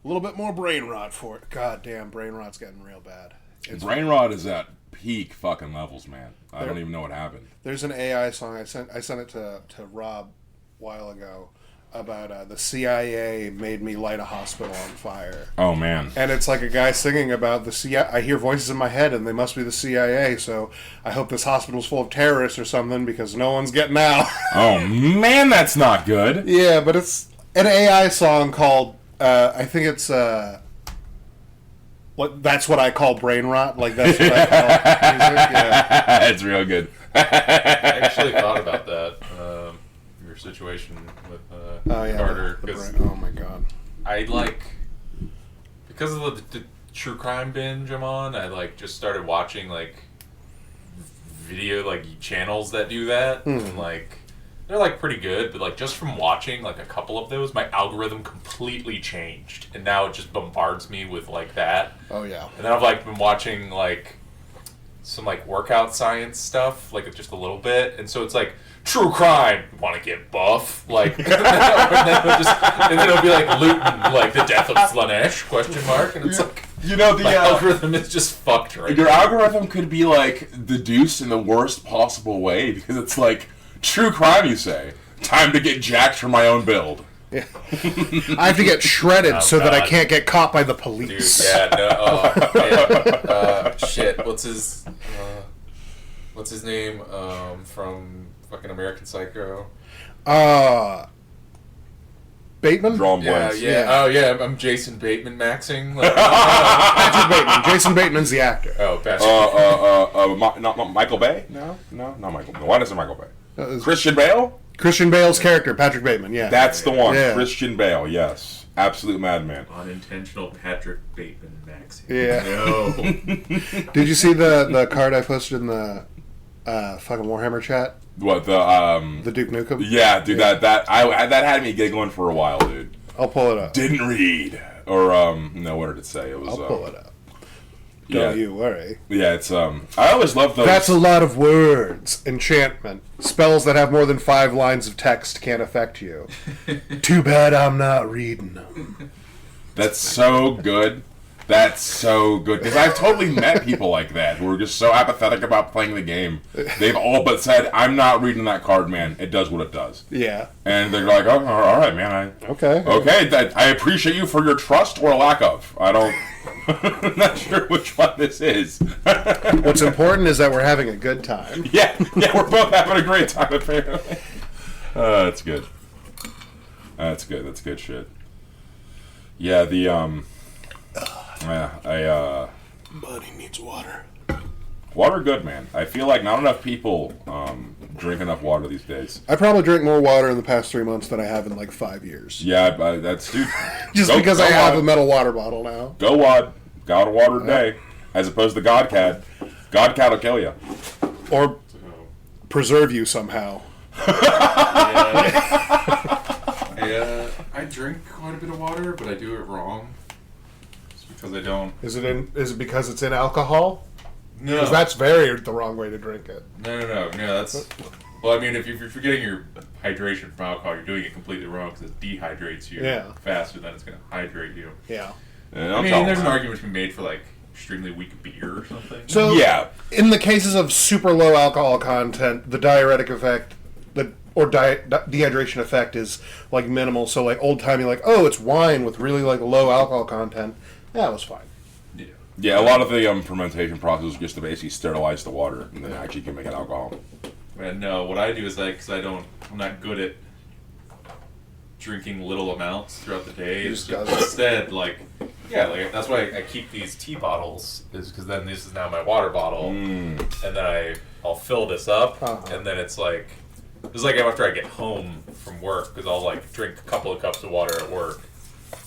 A little bit more brain rot for it. God damn, brain rot's getting real bad. Brainrot is at peak fucking levels, man. I don't even know what happened. There's an AI song I sent it to Rob a while ago about the CIA made me light a hospital on fire. Oh man. And it's like a guy singing about the CIA. I hear voices in my head and they must be the CIA, so I hope this hospital's full of terrorists or something because no one's getting out. Oh man, that's not good. Yeah, but it's an AI song called I think it's that's what I call brain rot. Like that's what I call music. Yeah. It's real good. I actually thought about that. Your situation with Carter. Oh my god. I because of the true crime binge I'm on. I just started watching video channels that do that, and they're pretty good. But just from watching a couple of those, my algorithm completely changed, and now it just bombards me with that. Oh yeah. And then I've been watching some workout science stuff, just a little bit, and so it's true crime. Want to get buff? and then it'll be Luton, the death of Slanesh? Question mark. And it's the algorithm is just fucked right Your now. algorithm could be deduced in the worst possible way because it's true crime. You say time to get jacked for my own build. Yeah. I have to get shredded that I can't get caught by the police. Dude, yeah, no, shit. What's his name? From fucking American Psycho. Bateman? Drawing blanks. Yeah. Oh, yeah. I'm Jason Bateman maxing. Patrick Bateman. Jason Bateman's the actor. Oh, Patrick. Not Michael Bay? No, not Michael Bay. Why does it Michael Bay? Christian Bale? Christian Bale's character, Patrick Bateman, yeah. That's the one. Yeah. Christian Bale, yes. Absolute madman. Unintentional Patrick Bateman maxing. Yeah. No. Did you see the card I posted in the fucking Warhammer chat? What, the Duke Nukem? Yeah, dude, that had me giggling for a while, dude. I'll pull it up. Didn't read. Or, no, what did it say? It was, I'll pull it up. Yeah. Don't you worry. Yeah, it's, I always love those. That's a lot of words. Enchantment. Spells that have more than 5 lines of text can't affect you. Too bad I'm not reading them. That's so good. That's so good. Because I've totally met people like that who are just so apathetic about playing the game. They've all but said, I'm not reading that card, man. It does what it does. Yeah. And they're like, oh, all right, man. Okay. I appreciate you for your trust or lack of. I'm not sure which one this is. What's important is that we're having a good time. Yeah, we're both having a great time, apparently. That's good. That's good shit. Yeah, Buddy needs water. Water good, man. I feel like not enough people drink enough water these days. I probably drank more water in the past 3 months than I have in 5 years. Yeah, that's dude. Just because I have a metal water bottle now. Go Wad. Got a water today. As opposed to Godcat. Godcat will kill you. Or preserve you somehow. I drink quite a bit of water, but I do it wrong. Just because I don't. Is it because it's in alcohol? No. Because that's the wrong way to drink it. No, that's... Well, I mean, if you're getting your hydration from alcohol, you're doing it completely wrong because it dehydrates you faster than it's going to hydrate you. Yeah. I mean, there's an argument to be made for, extremely weak beer or something. So, yeah. In the cases of super low alcohol content, the diuretic effect, dehydration effect is, minimal. So, old-timey, oh, it's wine with really, low alcohol content. Yeah, it was fine. Yeah, a lot of the fermentation process is just to basically sterilize the water, and then actually you can make it alcohol. And no, what I do is I'm not good at drinking little amounts throughout the day. Instead, that's why I keep these tea bottles, is because then this is now my water bottle, and then I'll fill this up, and then it's after I get home from work, because I'll drink a couple of cups of water at work.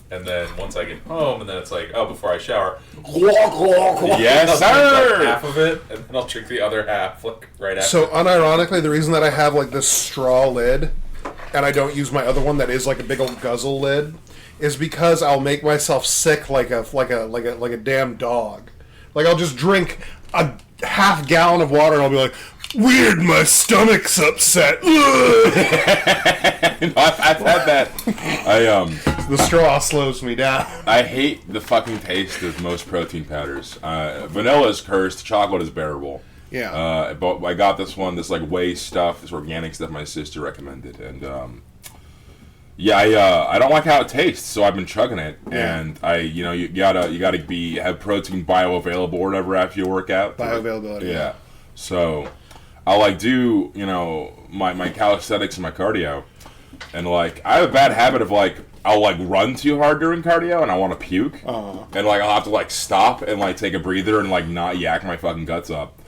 And then once I get home, and then it's before I shower, yes, sir! Half of it, and then I'll drink the other half, right after. So, unironically, the reason that I have, this straw lid, and I don't use my other one that is, a big old guzzle lid, is because I'll make myself sick like a damn dog. I'll just drink a half gallon of water, and I'll be like, Weird, my stomach's upset. No, I've had that. The straw slows me down. I hate the fucking taste of most protein powders. Vanilla is cursed. Chocolate is bearable. Yeah. But I got this like whey stuff, this organic stuff my sister recommended, and I don't like how it tastes, so I've been chugging it. Yeah. And you gotta have protein bioavailable or whatever after you work out. Bioavailability. Yeah. So I'll do my calisthenics and my cardio, and I have a bad habit of I'll run too hard during cardio and I want to puke, and I'll have to stop and take a breather and not yak my fucking guts up.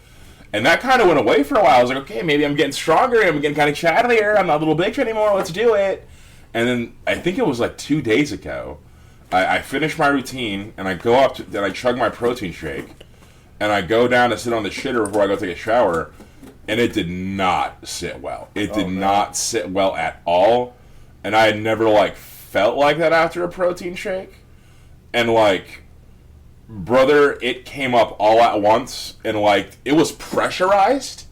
And that kind of went away for a while. I was like, okay, maybe I'm getting stronger. I'm getting kind of chattelier. I'm not a little bitch anymore. Let's do it. And then I think it was 2 days ago, I finished my routine and I go up and I chug my protein shake, and I go down to sit on the shitter before I go take a shower, and it did not sit well. It did not sit well at all, and I had never felt like that after a protein shake, and brother, it came up all at once, and it was pressurized.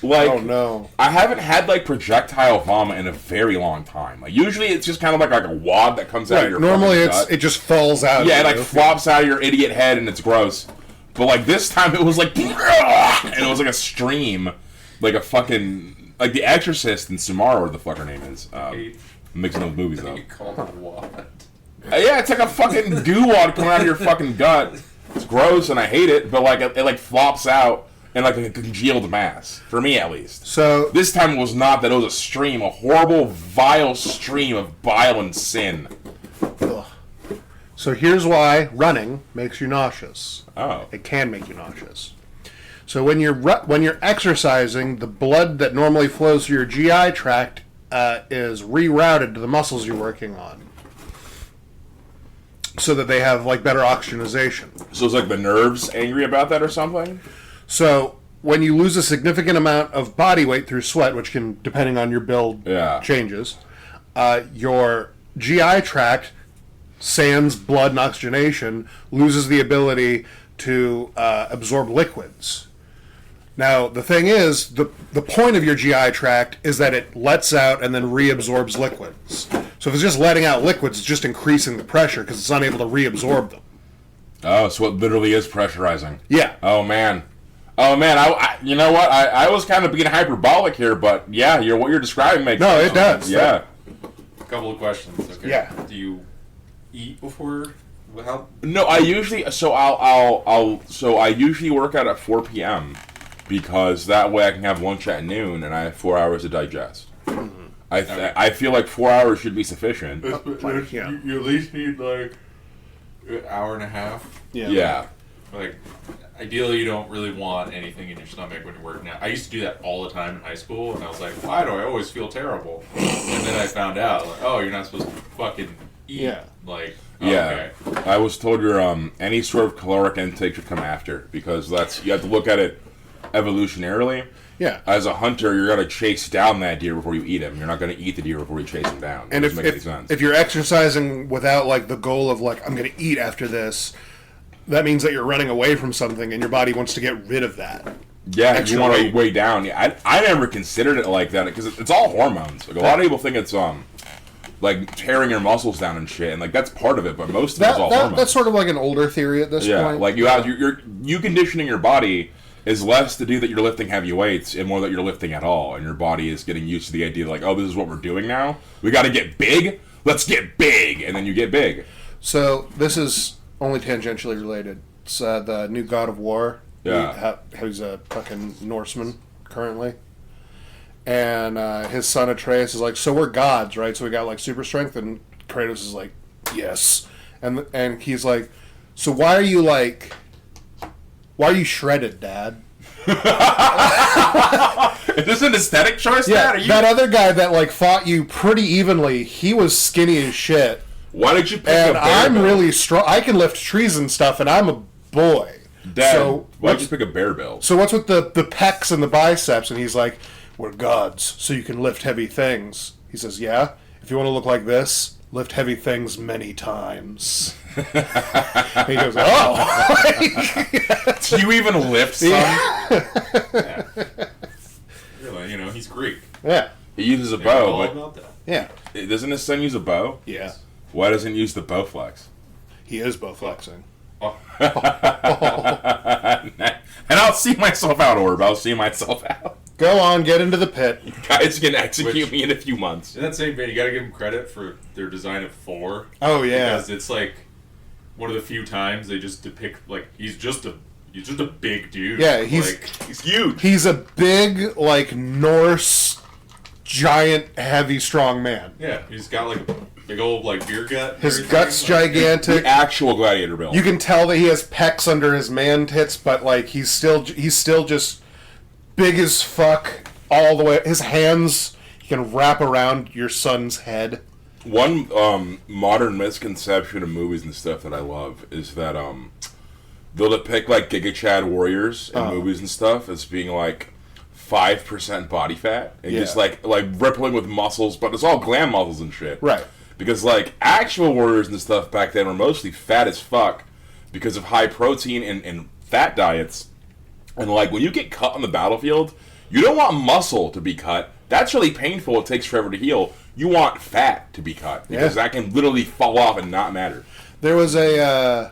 Oh no! I haven't had projectile vomit in a very long time. Usually it's just kind of like a wad that comes out of your. Normally gut. it just falls out. Yeah, it flops out of your idiot head, and it's gross. But this time it was and it was a stream, a fucking The Exorcist and Samara, or the fuck her name is. Mixing those movies up. You call it a wad. Yeah, it's a fucking goo wad coming out of your fucking gut. It's gross, and I hate it. But it flops out in a congealed mass, for me at least. So this time it was not that; it was a stream, a horrible, vile stream of bile and sin. Ugh. So here's why running makes you nauseous. Oh, it can make you nauseous. So when you're exercising, the blood that normally flows through your GI tract is rerouted to the muscles you're working on, so that they have better oxygenization. So it's the nerves angry about that or something? So when you lose a significant amount of body weight through sweat, which can, depending on your build, changes, your GI tract, sans blood and oxygenation, loses the ability to absorb liquids. Now, the thing is, the point of your GI tract is that it lets out and then reabsorbs liquids. So if it's just letting out liquids, it's just increasing the pressure because it's unable to reabsorb them. Oh, so it literally is pressurizing. Yeah. Oh, man. I you know what? I was kind of being hyperbolic here, but yeah, what you're describing makes sense. No, it does. Yeah. A couple of questions. Okay. Yeah. Do you eat before? How? No, I usually I usually work out at 4 p.m. because that way I can have lunch at noon and I have 4 hours to digest. Mm-hmm. I feel like 4 hours should be sufficient. You at least need an hour and a half. Yeah. Ideally, you don't really want anything in your stomach when you're working out. I used to do that all the time in high school, and I was like, why do I always feel terrible? And then I found out, you're not supposed to fucking eat. Yeah. Okay. I was told your any sort of caloric intake should come after, because you have to look at it evolutionarily. Yeah. As a hunter, you're going to chase down that deer before you eat him. You're not going to eat the deer before you chase him down. And doesn't make any sense. If you're exercising without the goal of I'm going to eat after this, that means that you're running away from something and your body wants to get rid of that. Yeah, you want to weigh down. Yeah, I never considered it like that because it's all hormones. A lot of people think it's tearing your muscles down and shit, and that's part of it, but most of it's all hormones. That's sort of an older theory at this point. Yeah, you conditioning your body is less to do that you're lifting heavy weights and more that you're lifting at all, and your body is getting used to the idea this is what we're doing now. We got to get big. Let's get big, and then you get big. So this is only tangentially related. It's the new God of War. Yeah. He's a fucking Norseman currently. And his son Atreus is so we're gods, right? So we got super strength, and Kratos is yes. And he's so why are you shredded, Dad? Is this an aesthetic choice, yeah, Dad? that other guy that fought you pretty evenly, he was skinny as shit. Why did you pick and a bear I'm build? really strong. I can lift trees and stuff, and I'm a boy. Dad, so why did you pick a bear build? So what's with the pecs and the biceps? And he's like, we're gods, so you can lift heavy things. He says, yeah, if you want to look like this, lift heavy things many times. And he goes, oh. Do you even lift some? Yeah. Yeah. He uses a They're bow, all but about that. Yeah. doesn't his son use a bow? Yeah. Why doesn't he use the bow flex? He is bow flexing. Oh, And I'll see myself out, Orb. I'll see myself out. Go on, get into the pit. You guys can execute me in a few months. in that same vein, you gotta give them credit for their design of Thor. Oh, yeah. Because it's like one of the few times they just depict like he's just a big dude. Yeah, he's huge. He's a big, like, Norse, giant, heavy, strong man. yeah, he's got like a big old like beer gut. and His everything. gut's gigantic. The actual gladiator build. You can tell that he has pecs under his man tits, but like he's still just big as fuck all the way. His hands he can wrap around your son's head. One modern misconception of movies and stuff that I love is that they'll depict like Giga Chad warriors in movies and stuff as being like 5% body fat and just like rippling with muscles, but it's all glam muscles and shit. Right. Because like actual warriors and stuff back then were mostly fat as fuck because of high protein and fat diets. And like when you get cut on the battlefield, you don't want muscle to be cut. That's really painful. It takes forever to heal. You want fat to be cut because that can literally fall off and not matter. There was an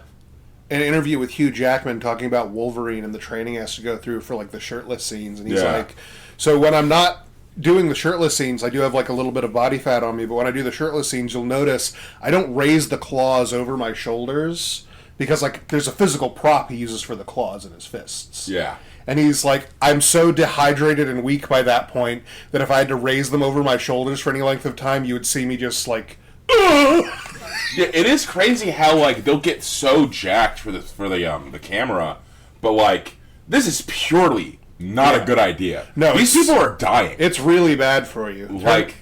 interview with Hugh Jackman talking about Wolverine and the training he has to go through for like the shirtless scenes, and he's like, so when I'm not doing the shirtless scenes, I do have like a little bit of body fat on me, but when I do the shirtless scenes, you'll notice I don't raise the claws over my shoulders because like there's a physical prop he uses for the claws in his fists. Yeah. And he's like, I'm so dehydrated and weak by that point that if I had to raise them over my shoulders for any length of time, you would see me just like, Yeah, it is crazy how like they'll get so jacked for the camera, but like this is purely not a good idea. No, these people are dying. It's really bad for you. Like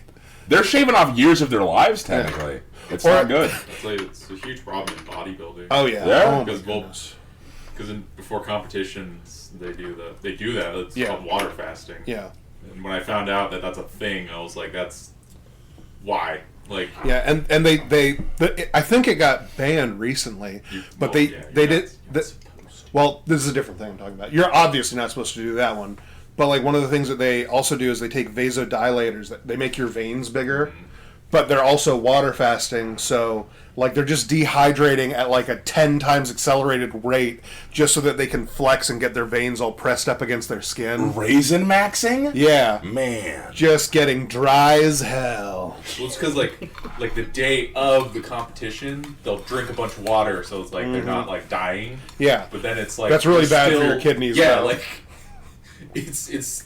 they're shaving off years of their lives technically. It's not good. It's a huge problem in bodybuilding. Oh yeah. Yeah? Oh, Because before competitions they do that. It's Yeah. called water fasting. yeah. And when I found out that that's a thing, I was like, that's why. Like, Yeah, and I think it got banned recently, but they did. Well, this is a different thing I'm talking about. You're obviously not supposed to do that one, but like one of the things that they also do is they take vasodilators that they make your veins bigger, but they're also water fasting. So like they're just dehydrating at like a 10 times accelerated rate just so that they can flex and get their veins all pressed up against their skin. Raisin maxing? Yeah, Man. just getting dry as hell. well, it's because like the day of the competition, they'll drink a bunch of water, so it's like they're not like dying. Yeah, But then it's like that's really they're bad for still- your kidneys. Yeah, though. like it's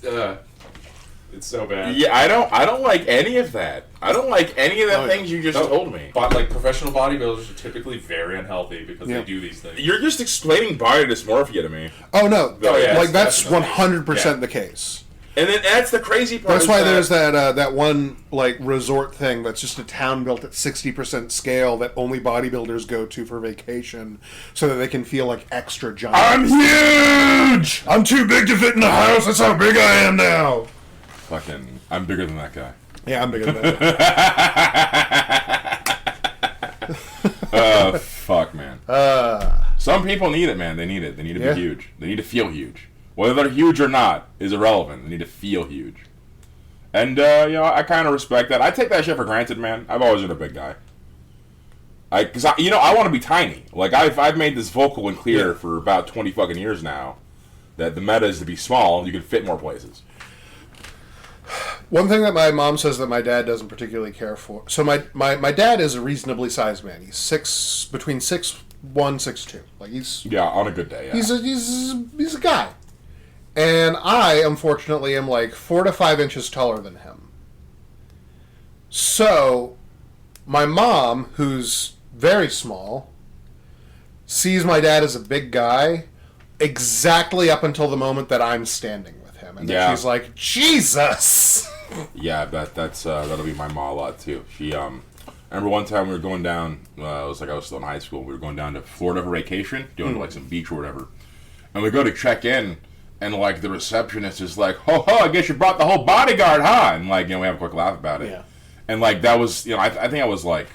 so bad. Yeah, I don't like any of that. I don't like any of the things you just told me. But like professional bodybuilders are typically very unhealthy because they do these things. You're just explaining body dysmorphia to me. Oh no! Oh, yeah, like that's definitely. 100% the case. And then that's the crazy part. That's is why that there's that one like resort thing that's just a town built at 60% scale that only bodybuilders go to for vacation, so that they can feel like extra giant. I'm huge! I'm too big to fit in the house. That's how big I am now. Fucking, I'm bigger than that guy. Yeah, I'm bigger than that. Fuck, man. Some people need it, man. They need it. They need to be huge. They need to feel huge. Whether they're huge or not is irrelevant. They need to feel huge. And, I kind of respect that. I take that shit for granted, man. I've always been a big guy. I want to be tiny. Like, I've made this vocal and clear for about 20 fucking years now that the meta is to be small and you can fit more places. One thing that my mom says that my dad doesn't particularly care for. So my dad is a reasonably sized man. He's between 6'1", 6'2". Like he's on a good day. Yeah. he's a guy. And I, unfortunately, am like 4 to 5 inches taller than him. So, my mom, who's very small, sees my dad as a big guy exactly up until the moment that I'm standing with him. And then she's like, Jesus! Yeah, that'll be my ma a lot, too. She, I remember one time we were going down, it was like I was still in high school, we were going down to Florida for vacation, doing like some beach or whatever. And we go to check in, and, like, the receptionist is like, ho, I guess you brought the whole bodyguard, huh? And, like, we have a quick laugh about it. Yeah. And, like, that was, I think I was, like,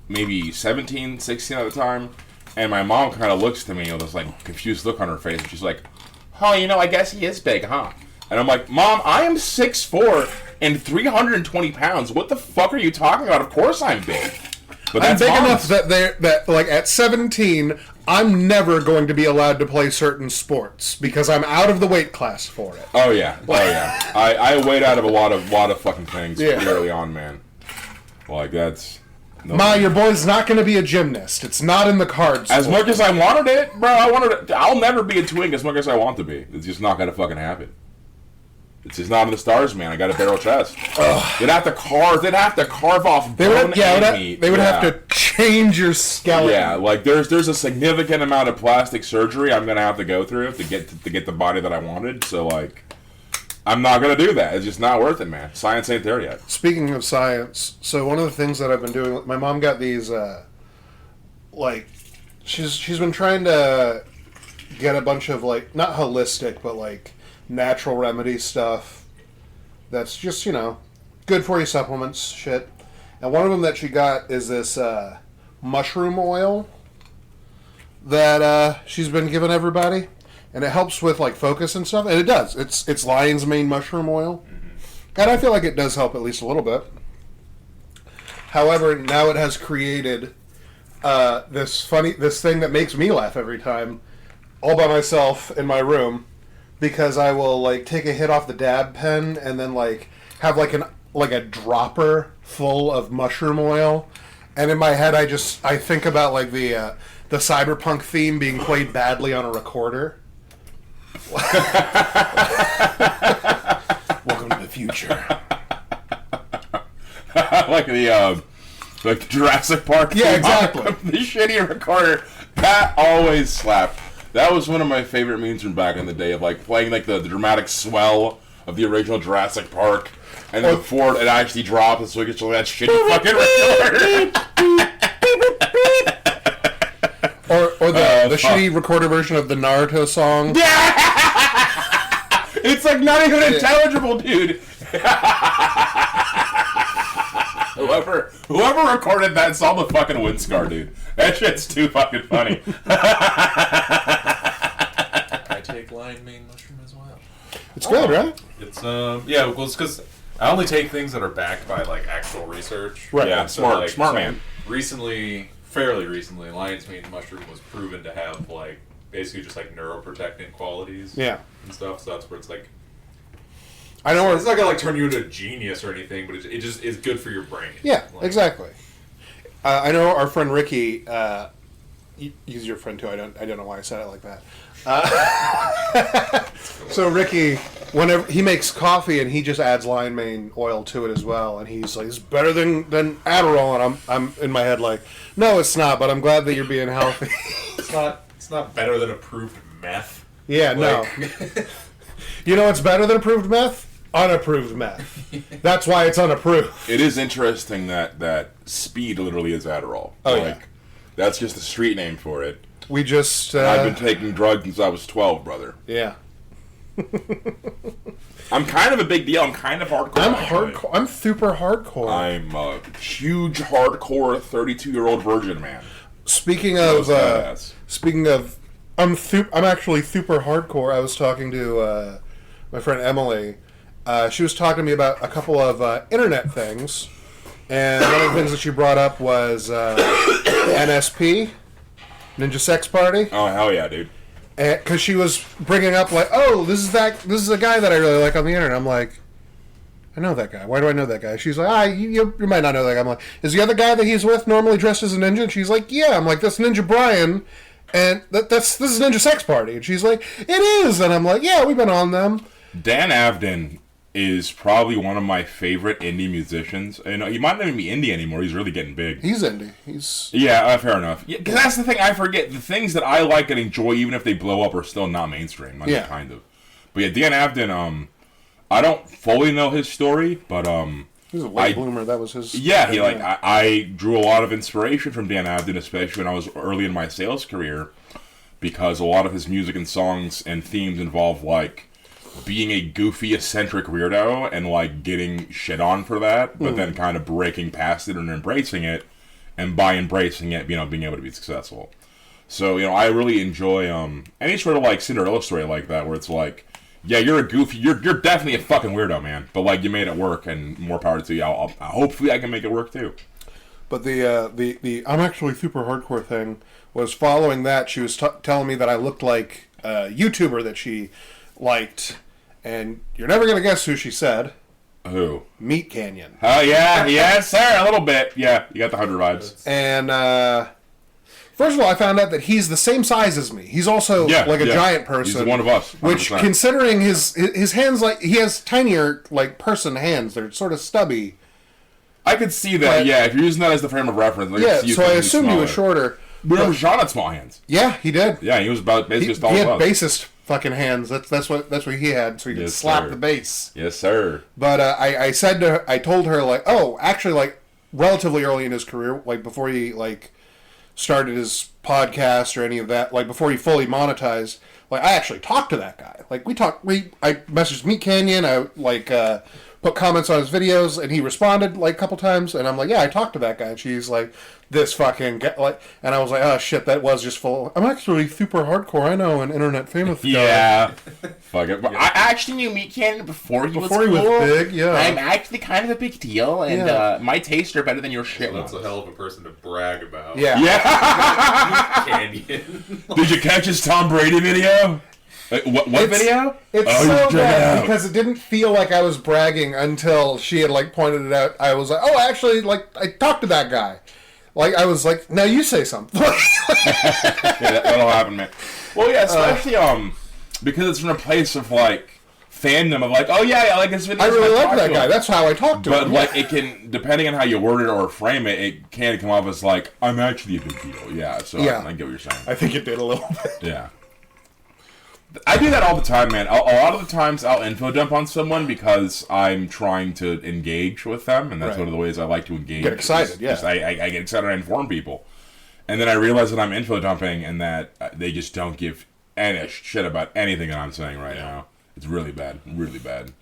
maybe 17, 16 at the time. And my mom kind of looks to me with this, like, confused look on her face. And she's like, oh, I guess he is big, huh? And I'm like, Mom, I am 6'4" and 320 pounds. What the fuck are you talking about? Of course I'm big. But I'm that's big Mom's. enough that like at 17, I'm never going to be allowed to play certain sports because I'm out of the weight class for it. Oh yeah. I weighed out of a lot of fucking things pretty early on, man. Like that's. Ma, your boy's not going to be a gymnast. It's not in the cards. As much as I wanted it, bro, I'll never be a twink as much as I want to be. It's just not gonna fucking happen. It's just not in the stars, man. I got a barrel chest. They'd have to carve off bone and meat. They would have to change your skeleton. Yeah, like there's a significant amount of plastic surgery I'm gonna have to go through to get the body that I wanted. So like, I'm not gonna do that. It's just not worth it, man. Science ain't there yet. Speaking of science, so one of the things that I've been doing, my mom got these, like, she's been trying to get a bunch of like not holistic, but like natural remedy stuff that's just, good for you supplements shit. And one of them that she got is this mushroom oil that she's been giving everybody, and it helps with like focus and stuff, and it does. It's lion's mane mushroom oil, and I feel like it does help at least a little bit. However, now it has created this thing that makes me laugh every time, all by myself in my room. Because I will like take a hit off the dab pen and then like have like a dropper full of mushroom oil, and in my head I think about like the cyberpunk theme being played badly on a recorder. Welcome to the future. Like the Jurassic Park. Yeah, exactly. The shitty recorder that always slapped. That was one of my favorite memes from back in the day of like playing like the dramatic swell of the original Jurassic Park, and then before it actually dropped, so we get to that shitty fucking recorder. or the shitty recorder version of the Naruto song. Yeah! It's like not even intelligible, dude. Whoever recorded that saw the fucking wind scar, dude. That shit's too fucking funny. I take lion mane mushroom as well. It's good, right? It's yeah, well, it's because I only take things that are backed by like actual research. Right. Yeah, smart man. Fairly recently, lion's mane mushroom was proven to have like basically just like neuroprotectant qualities. Yeah. And stuff. So that's where it's like. I know It's not gonna like turn you into a genius or anything, but it just is good for your brain. Yeah, like, exactly. I know our friend Ricky. He's your friend too. I don't know why I said it like that. So Ricky, whenever he makes coffee, and he just adds lion mane oil to it as well, and he's like, "It's better than Adderall," and I'm in my head like, "No, it's not." But I'm glad that you're being healthy. It's not better than approved meth. Yeah, no. You know what's better than approved meth? Unapproved meth. That's why it's unapproved. It is interesting that speed literally is Adderall. Oh, like, yeah. That's just the street name for it. We just... I've been taking drugs since I was 12, brother. Yeah. I'm kind of a big deal. I'm kind of hardcore. I'm hardcore. I'm super hardcore. I'm a huge hardcore 32-year-old virgin, man. Speaking of, I'm actually super hardcore. I was talking to my friend Emily. She was talking to me about a couple of internet things, and one of the things that she brought up was NSP, Ninja Sex Party. Oh hell yeah, dude! Because she was bringing up like, oh, this is a guy that I really like on the internet. I'm like, I know that guy. Why do I know that guy? She's like, you might not know that guy. I'm like, is the other guy that he's with normally dressed as a ninja? And she's like, yeah. I'm like, that's Ninja Brian. And this is Ninja Sex Party. And she's like, it is. And I'm like, yeah, we've been on them. Dan Avden is probably one of my favorite indie musicians. And he might not even be indie anymore. He's really getting big. He's indie. Yeah, fair enough. Yeah, because that's the thing I forget. The things that I like and enjoy, even if they blow up, are still not mainstream. I mean, kind of. But yeah, Dan Avden, I don't fully know his story, but he was a late bloomer. That was his. Yeah, I drew a lot of inspiration from Dan Avden, especially when I was early in my sales career, because a lot of his music and songs and themes involve like being a goofy, eccentric weirdo and like getting shit on for that, but then kind of breaking past it and embracing it, and by embracing it, being able to be successful. So I really enjoy any sort of like Cinderella story like that, where it's like Yeah, you're a goofy. You're definitely a fucking weirdo, man. But like, you made it work, and more power to you. Hopefully, I can make it work too. But the I'm actually super hardcore thing was following that. She was telling me that I looked like a YouTuber that she liked, and you're never gonna guess who she said. Who? Meat Canyon. Oh yeah, yes sir, a little bit. Yeah, you got the 100 vibes. And first of all, I found out that he's the same size as me. He's also like a giant person. He's one of us. 100%. Which, considering his hands, like he has tinier like person hands. They're sort of stubby. I could see that. But, yeah, if you're using that as the frame of reference. So I assumed he was shorter. Remember, Sean had small hands. Yeah, he did. Yeah, he was about basically as tall as as us. He had bassist fucking hands. That's what he had, so he could slap the bass. Yes, sir. But I told her like, oh, actually, like relatively early in his career, like before he like started his podcast or any of that, like before he fully monetized, like I actually talked to that guy. Like I messaged Meat Canyon. I put comments on his videos, and he responded like a couple times, and I'm like, yeah, I talked to that guy, and she's like, this fucking and I was like, oh shit, that was just full. I'm actually super hardcore. I know an internet famous guy. Yeah, fuck it. But I actually knew Meat Canyon before he was big. Yeah, I'm actually kind of a big deal, and my tastes are better than your shit. So that's a hell of a person to brag about. Yeah. Canyon. Did you catch his Tom Brady video? What video? It's so bad because it didn't feel like I was bragging until she had like pointed it out. I was like, oh, actually, like I talked to that guy. Like I was like, now you say something. That'll happen, man. Well, yeah, especially because it's from a place of like fandom of like, oh yeah, like this video. I really like that guy. That's how I talked to him. But like, it can, depending on how you word it or frame it, it can come off as like, I'm actually a big deal. Yeah. So I get what you're saying. I think it did a little bit. Yeah. I do that all the time, man. A lot of the times I'll info dump on someone because I'm trying to engage with them, and that's one of the ways I like to engage. Get excited, I get excited and inform people. And then I realize that I'm info dumping and that they just don't give any shit about anything that I'm saying right now. It's really bad. Really bad.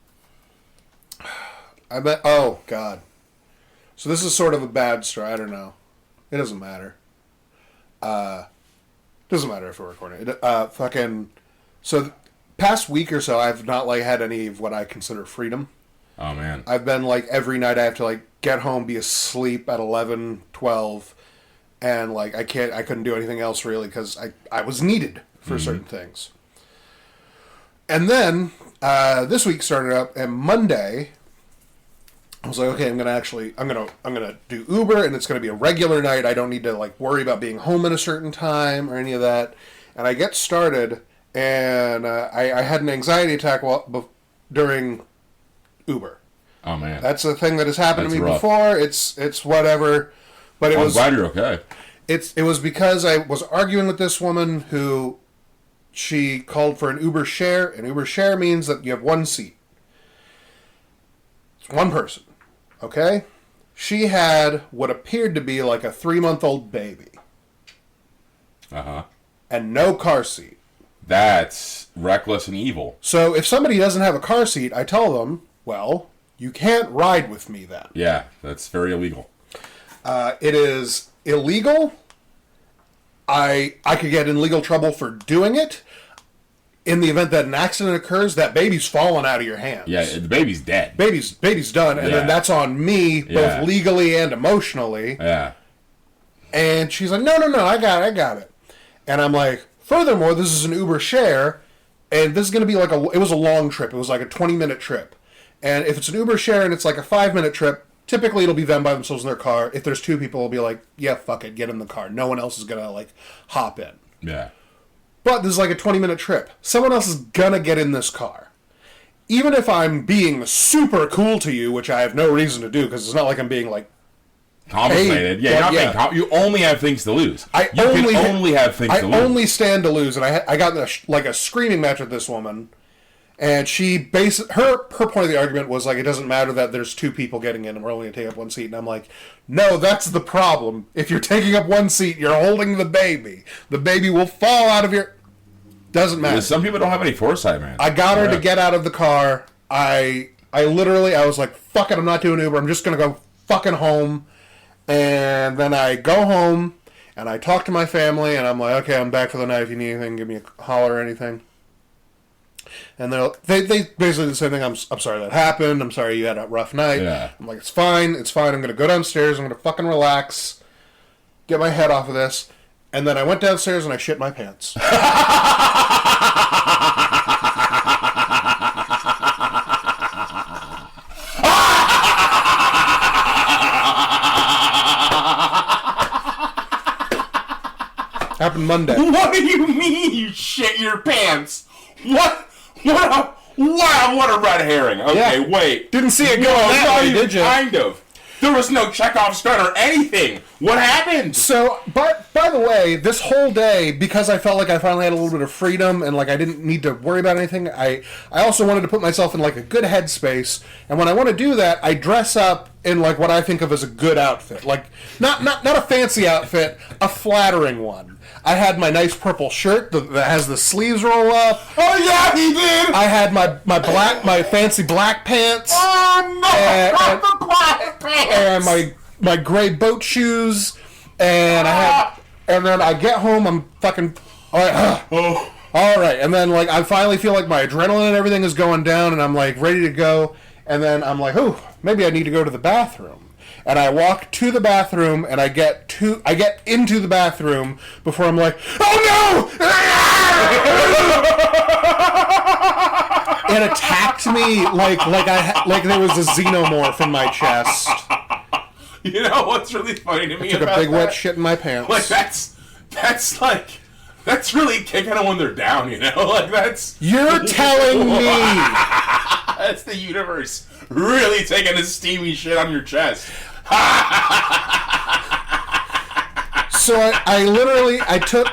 I bet. Oh, God. So this is sort of a bad story. I don't know. It doesn't matter. Doesn't matter if we're recording it. So, past week or so, I've not like had any of what I consider freedom. Oh, man. I've been like every night I have to like get home, be asleep at 11, 12, and like I couldn't do anything else really because I was needed for certain things. And then this week started up, and Monday I was like, okay, I'm gonna do Uber, and it's gonna be a regular night. I don't need to like worry about being home at a certain time or any of that. And I get started. And I had an anxiety attack during Uber. Oh man, that's a thing that has happened to me before. It's whatever, but I'm glad you're okay. It was because I was arguing with this woman who she called for an Uber share. An Uber share means that you have one seat. It's one person. Okay, she had what appeared to be like a 3-month-old baby. And no car seat. That's reckless and evil. So if somebody doesn't have a car seat, I tell them, well, you can't ride with me then. Yeah, that's very illegal. It is illegal. I could get in legal trouble for doing it. In the event that an accident occurs, that baby's fallen out of your hands. Yeah, the baby's dead. Baby's done, and then that's on me, both legally and emotionally. Yeah. And she's like, no, I got it. And I'm like, furthermore, this is an Uber share, and this is going to be like it was a long trip. It was like a 20-minute trip. And if it's an Uber share and it's like a 5-minute trip, typically it'll be them by themselves in their car. If there's 2 people, it'll be like, yeah, fuck it, get in the car. No one else is going to like hop in. Yeah. But this is like a 20-minute trip. Someone else is going to get in this car. Even if I'm being super cool to you, which I have no reason to do, because it's not like I'm being like, compensated. You only have things to lose. I only stand to lose, and I got a screaming match with this woman, and her point of the argument was like, it doesn't matter that there's 2 people getting in, and we're only going to take up 1 seat. And I'm like, no, that's the problem. If you're taking up 1 seat, you're holding the baby. The baby will fall out of your... Doesn't matter. Some people don't have any foresight, man. I got her to get out of the car. I was like, fuck it, I'm not doing Uber. I'm just going to go fucking home. And then I go home, and I talk to my family, and I'm like, okay, I'm back for the night. If you need anything, give me a holler or anything. And they basically the same thing. I'm sorry that happened. I'm sorry you had a rough night. Yeah. I'm like, it's fine. I'm going to go downstairs. I'm going to fucking relax. Get my head off of this. And then I went downstairs and I shit my pants. Happened Monday. What do you mean you shit your pants? What a red herring. Okay, Yeah. wait. Didn't see it going that way, did you? Kind of. There was no Chekhov's gun or anything. What happened? So, but by the way, this whole day, because I felt like I finally had a little bit of freedom and like I didn't need to worry about anything, I also wanted to put myself in like a good headspace. And when I want to do that, I dress up in like what I think of as a good outfit, like not a fancy outfit, a flattering one. I had my nice purple shirt that has the sleeves roll up. Oh yeah, he did. I had my fancy black pants. Oh no, not the black pants. And my gray boat shoes, and and then I get home, I'm fucking, all right, and then like I finally feel like my adrenaline and everything is going down, and I'm like ready to go, and then I'm like, oh, maybe I need to go to the bathroom. And I walk to the bathroom, and I get into the bathroom before I'm like, oh no! It attacked me like there was a xenomorph in my chest. You know what's really funny to me Took about a big that? wet shit in my pants. Like that's really kicking them when they're down. You know, like that's. You're telling me. That's the universe really taking a steamy shit on your chest. So I took.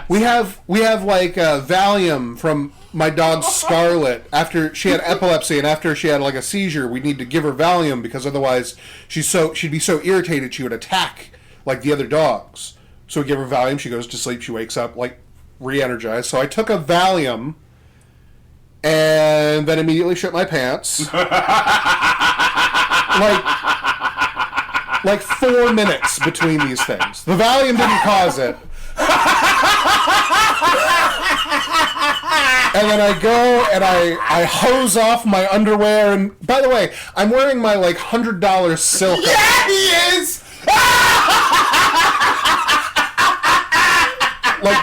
We have like Valium from my dog Scarlet. After she had epilepsy and after she had like a seizure, we need to give her Valium because otherwise she'd be so irritated she would attack like the other dogs. So we give her Valium. She goes to sleep. She wakes up like re-energized. So I took a Valium and then immediately shit my pants. Like 4 minutes between these things. The Valium didn't cause it. And then I go and I hose off my underwear. And by the way, I'm wearing my like $100 silk. Yeah, he is. Like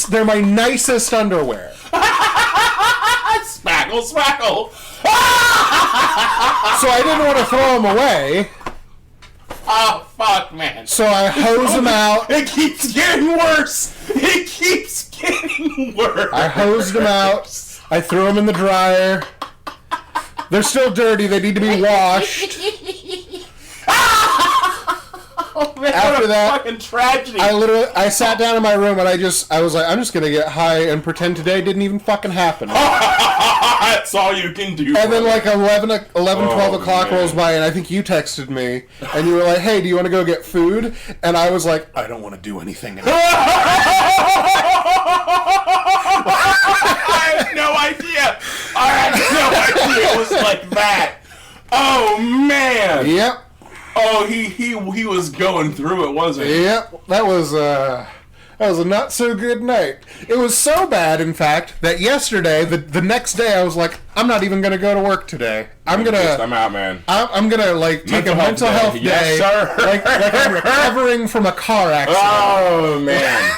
they're my nicest underwear. Spackle. So I didn't want to throw them away. Oh fuck, man. So I hose them out. It keeps getting worse. I hosed them out. I threw them in the dryer. They're still dirty. They need to be washed. Oh, man, After that, fucking tragedy. I sat down in my room and I was like, I'm just gonna get high and pretend today didn't even fucking happen. That's all you can do. And then like 11, 12 o'clock man. rolls by and I think you texted me and you were like, hey, do you want to go get food? And I was like, I don't want to do anything. I had no idea. It was like that. Oh man. Yep. Oh, he was going through it, wasn't he? Yep. That was a not so good night. It was so bad, in fact, that yesterday, the next day, I was like, I'm not even gonna go to work today. I'm out, man. I'm gonna like take a mental health day. Yes, sir. Like I'm recovering from a car accident. Oh man.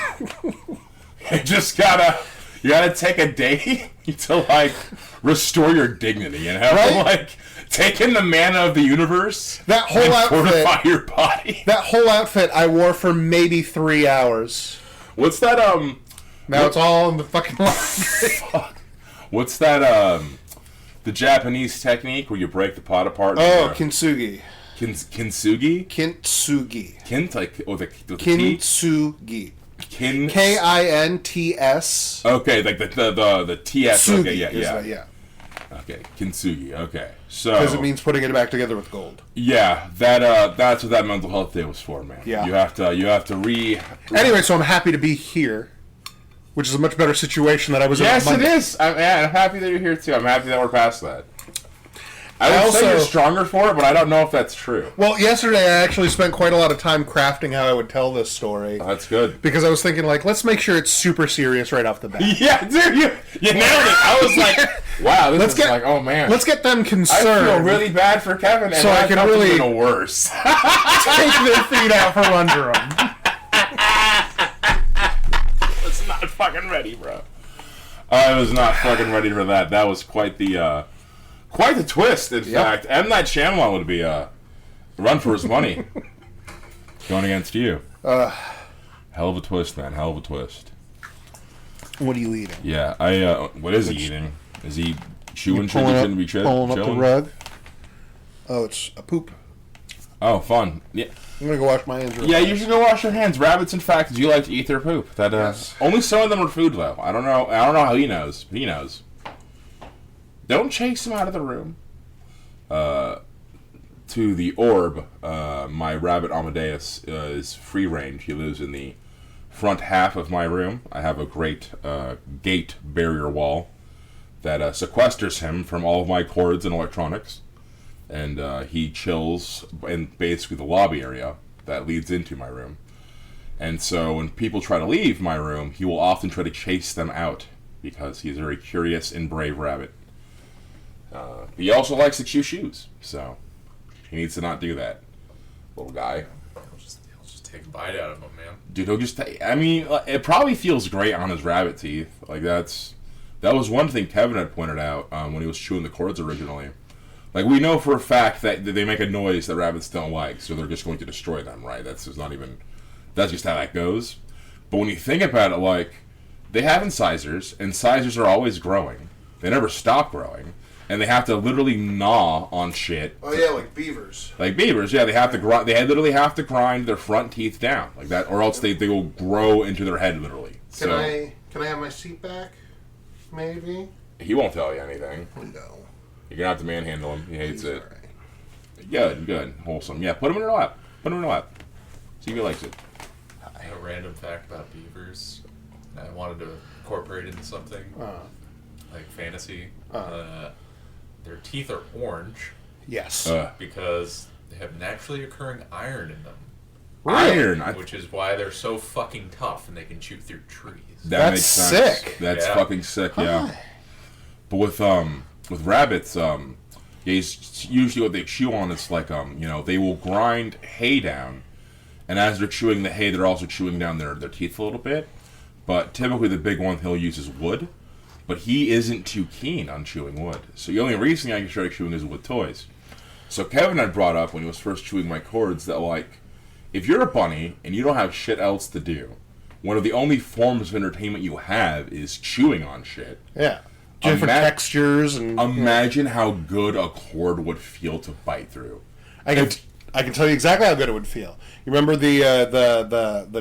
You gotta take a day to like restore your dignity, you know? Right? Like take in the mana of the universe. That whole and outfit. fortify your body. That whole outfit I wore for maybe 3 hours. What's that Now it's all in the fucking laundry. What's that the Japanese technique where you break the pot apart? Oh, kintsugi. Kintsugi? Kintsugi. The Kintsugi. Kin Kints. Okay, like the TS. Tsugi Okay, is yeah. that, yeah. Okay, kintsugi. Okay, so Because it means putting it back together with gold. yeah, that's what that mental health day was for, man. Yeah. You have to Anyway, so I'm happy to be here, which is a much better situation than I was in. Yes, it is. I'm happy that you're here too. I'm happy that we're past that. I would say you're stronger for it, but I don't know if that's true. Well, yesterday I actually spent quite a lot of time crafting how I would tell this story. Oh, that's good. Because I was thinking, like, let's make sure it's super serious right off the bat. Yeah, dude, you nailed it. I was like, wow, this is like, oh man. Let's get them concerned. I feel really bad for Kevin, and so I can really even worse. take their feet out from under them. It's not fucking ready, bro. I was not fucking ready for that. That was quite the twist, in fact. M. Night Shyamalan would be run for his money. Going against you. Hell of a twist, man. Hell of a twist. What are you eating? Yeah, what is he eating? Is he chewing shit he shouldn't be chilling? Pulling up the rug. Oh, it's a poop. Oh, fun. Yeah. I'm gonna go wash my hands. Yeah, you should go wash your hands. Rabbits, in fact, do like to eat their poop. That yes. Only some of them are food, though. I don't know how he knows, but he knows. Don't chase him out of the room. To the orb, my rabbit Amadeus is free range. He lives in the front half of my room. I have a great gate barrier wall that sequesters him from all of my cords and electronics. And he chills in basically the lobby area that leads into my room. And so when people try to leave my room, he will often try to chase them out because he's a very curious and brave rabbit. He also likes to chew shoes, so he needs to not do that, little guy. He'll just take a bite out of them, man. Dude, he'll just I mean, it probably feels great on his rabbit teeth. Like, that was one thing Kevin had pointed out when he was chewing the cords originally. Like, we know for a fact that they make a noise that rabbits don't like, so they're just going to destroy them, right? That's just how that goes. But when you think about it, like, they have incisors, and incisors are always growing. They never stop growing. And they have to literally gnaw on shit. Oh yeah, like beavers. Like beavers, yeah. They have to grind. They literally have to grind their front teeth down like that, or else they will grow into their head literally. Can I have my seat back? Maybe. He won't tell you anything. No. You're gonna have to manhandle him. He hates it. Right. Good, wholesome. Yeah, put him in your lap. See if he likes it. A random fact about beavers. I wanted to incorporate into something like fantasy. Their teeth are orange. Yes. Because they have naturally occurring iron in them. Iron? Which is why they're so fucking tough and they can chew through trees. That makes sense. Sick. That's fucking sick, yeah. But with rabbits, usually what they chew on is like, they will grind hay down, and as they're chewing the hay, they're also chewing down their teeth a little bit. But typically the big one he'll use is wood. But he isn't too keen on chewing wood. So the only reason I can start chewing is with toys. So Kevin had brought up when he was first chewing my cords that, like, if you're a bunny and you don't have shit else to do, one of the only forms of entertainment you have is chewing on shit. Yeah. Different textures and... Imagine how good a cord would feel to bite through. I can tell you exactly how good it would feel. You remember the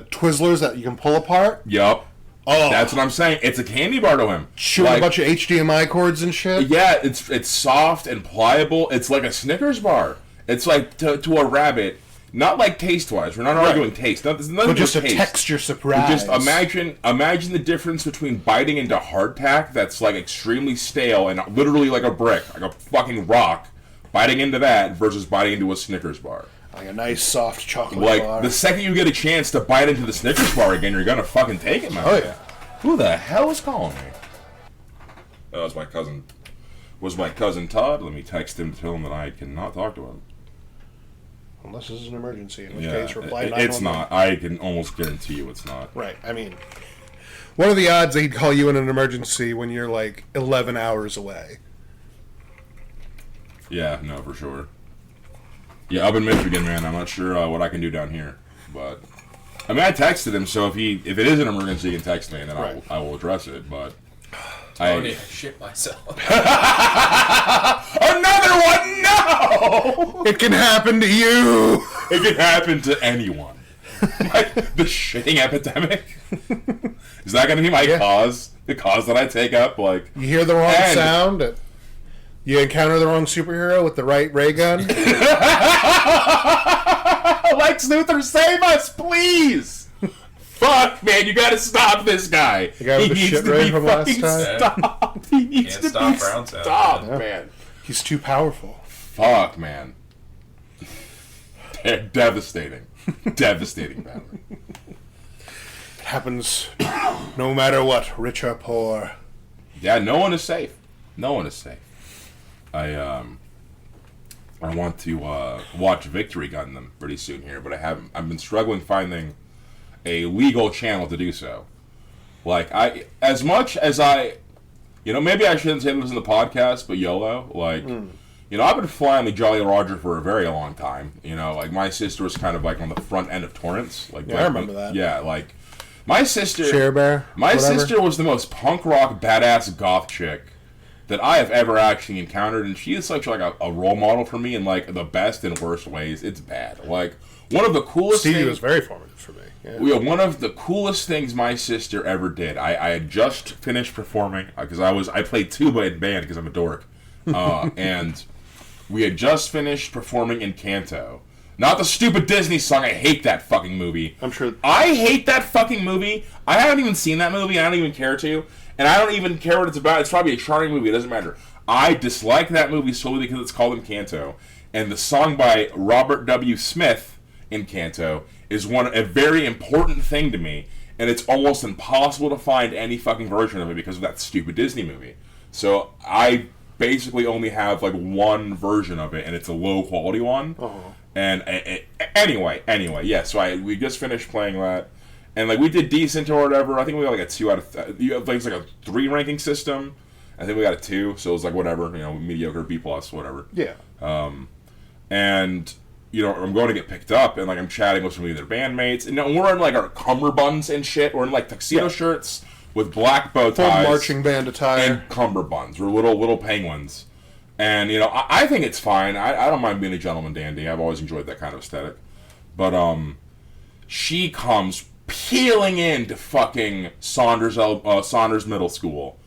Twizzlers that you can pull apart? Yup. Oh, that's what I'm saying. It's a candy bar to him. Chewing a bunch of HDMI cords and shit. Yeah, it's soft and pliable. It's like a Snickers bar. It's like to a rabbit, not like taste-wise. We're not arguing taste. But just a texture surprise. But just imagine the difference between biting into hardtack that's like extremely stale and literally like a brick, like a fucking rock, biting into that versus biting into a Snickers bar. Like a nice soft chocolate bar. Like, the second you get a chance to bite into the Snickers bar again, you're gonna fucking take it, man. Oh, yeah. Who the hell is calling me? That was my cousin. Was my cousin Todd? Let me text him to tell him that I cannot talk to him. Unless this is an emergency, in which case reply 911. It's not. I can almost guarantee you it's not. Right. I mean, what are the odds they'd call you in an emergency when you're like 11 hours away? Yeah, no, for sure. Yeah, up in Michigan, man. I'm not sure what I can do down here, but I mean, I texted him, so if it is an emergency, he can text me, and then I will address it. But I shit myself. Another one, no! It can happen to you. It can happen to anyone. Like the shitting epidemic. Is that going to be my cause? The cause that I take up, like you hear the wrong sound. You encounter the wrong superhero with the right ray gun. Lex Luthor, save us, please! Fuck, man, you gotta stop this guy. The guy with the shit ray from last time? Stopped. He needs to be stopped, man. He's too powerful. Fuck, man. Devastating. Devastating battery. It happens no matter what, rich or poor. Yeah, no one is safe. No one is safe. I want to watch Victory Gundam pretty soon here, but I haven't. I've been struggling finding a legal channel to do so. Like, as much as maybe I shouldn't say this in the podcast, but YOLO, like, I've been flying the Jolly Roger for a very long time. Like, my sister was kind of, like, on the front end of Torrance. Like, I remember that. Yeah, like, my sister... Share Bear? My sister was the most punk rock, badass goth chick that I have ever actually encountered, and she is such, like, a role model for me in, like, the best and worst ways. It's bad. Like, one of the coolest Stevie things... was very formative for me. Yeah, one of the coolest things my sister ever did. I had just finished performing because I played tuba in band because I'm a dork, and we had just finished performing in Kanto. Not the stupid Disney song. I hate that fucking movie. I'm sure. I hate that fucking movie. I haven't even seen that movie. I don't even care to, and I don't even care what it's about. It's probably a charming movie. It doesn't matter. I dislike that movie solely because it's called Encanto, and the song by Robert W. Smith, Encanto, is a very important thing to me, and it's almost impossible to find any fucking version of it because of that stupid Disney movie. So I basically only have like one version of it, and it's a low quality one. And anyway, yeah. So we just finished playing that, and like we did decent or whatever. I think we got like a 2 out of it's like a 3 ranking system. I think we got a 2, so it was like whatever, mediocre, B+, whatever. Yeah. And I'm going to get picked up, and like I'm chatting with some of their bandmates, and we're in like our cummerbunds and shit. We're in like tuxedo shirts with black bow ties, full marching band attire, and cummerbunds. We're little penguins, and I think it's fine. I don't mind being a gentleman dandy. I've always enjoyed that kind of aesthetic. But she comes peeling into fucking Saunders Middle School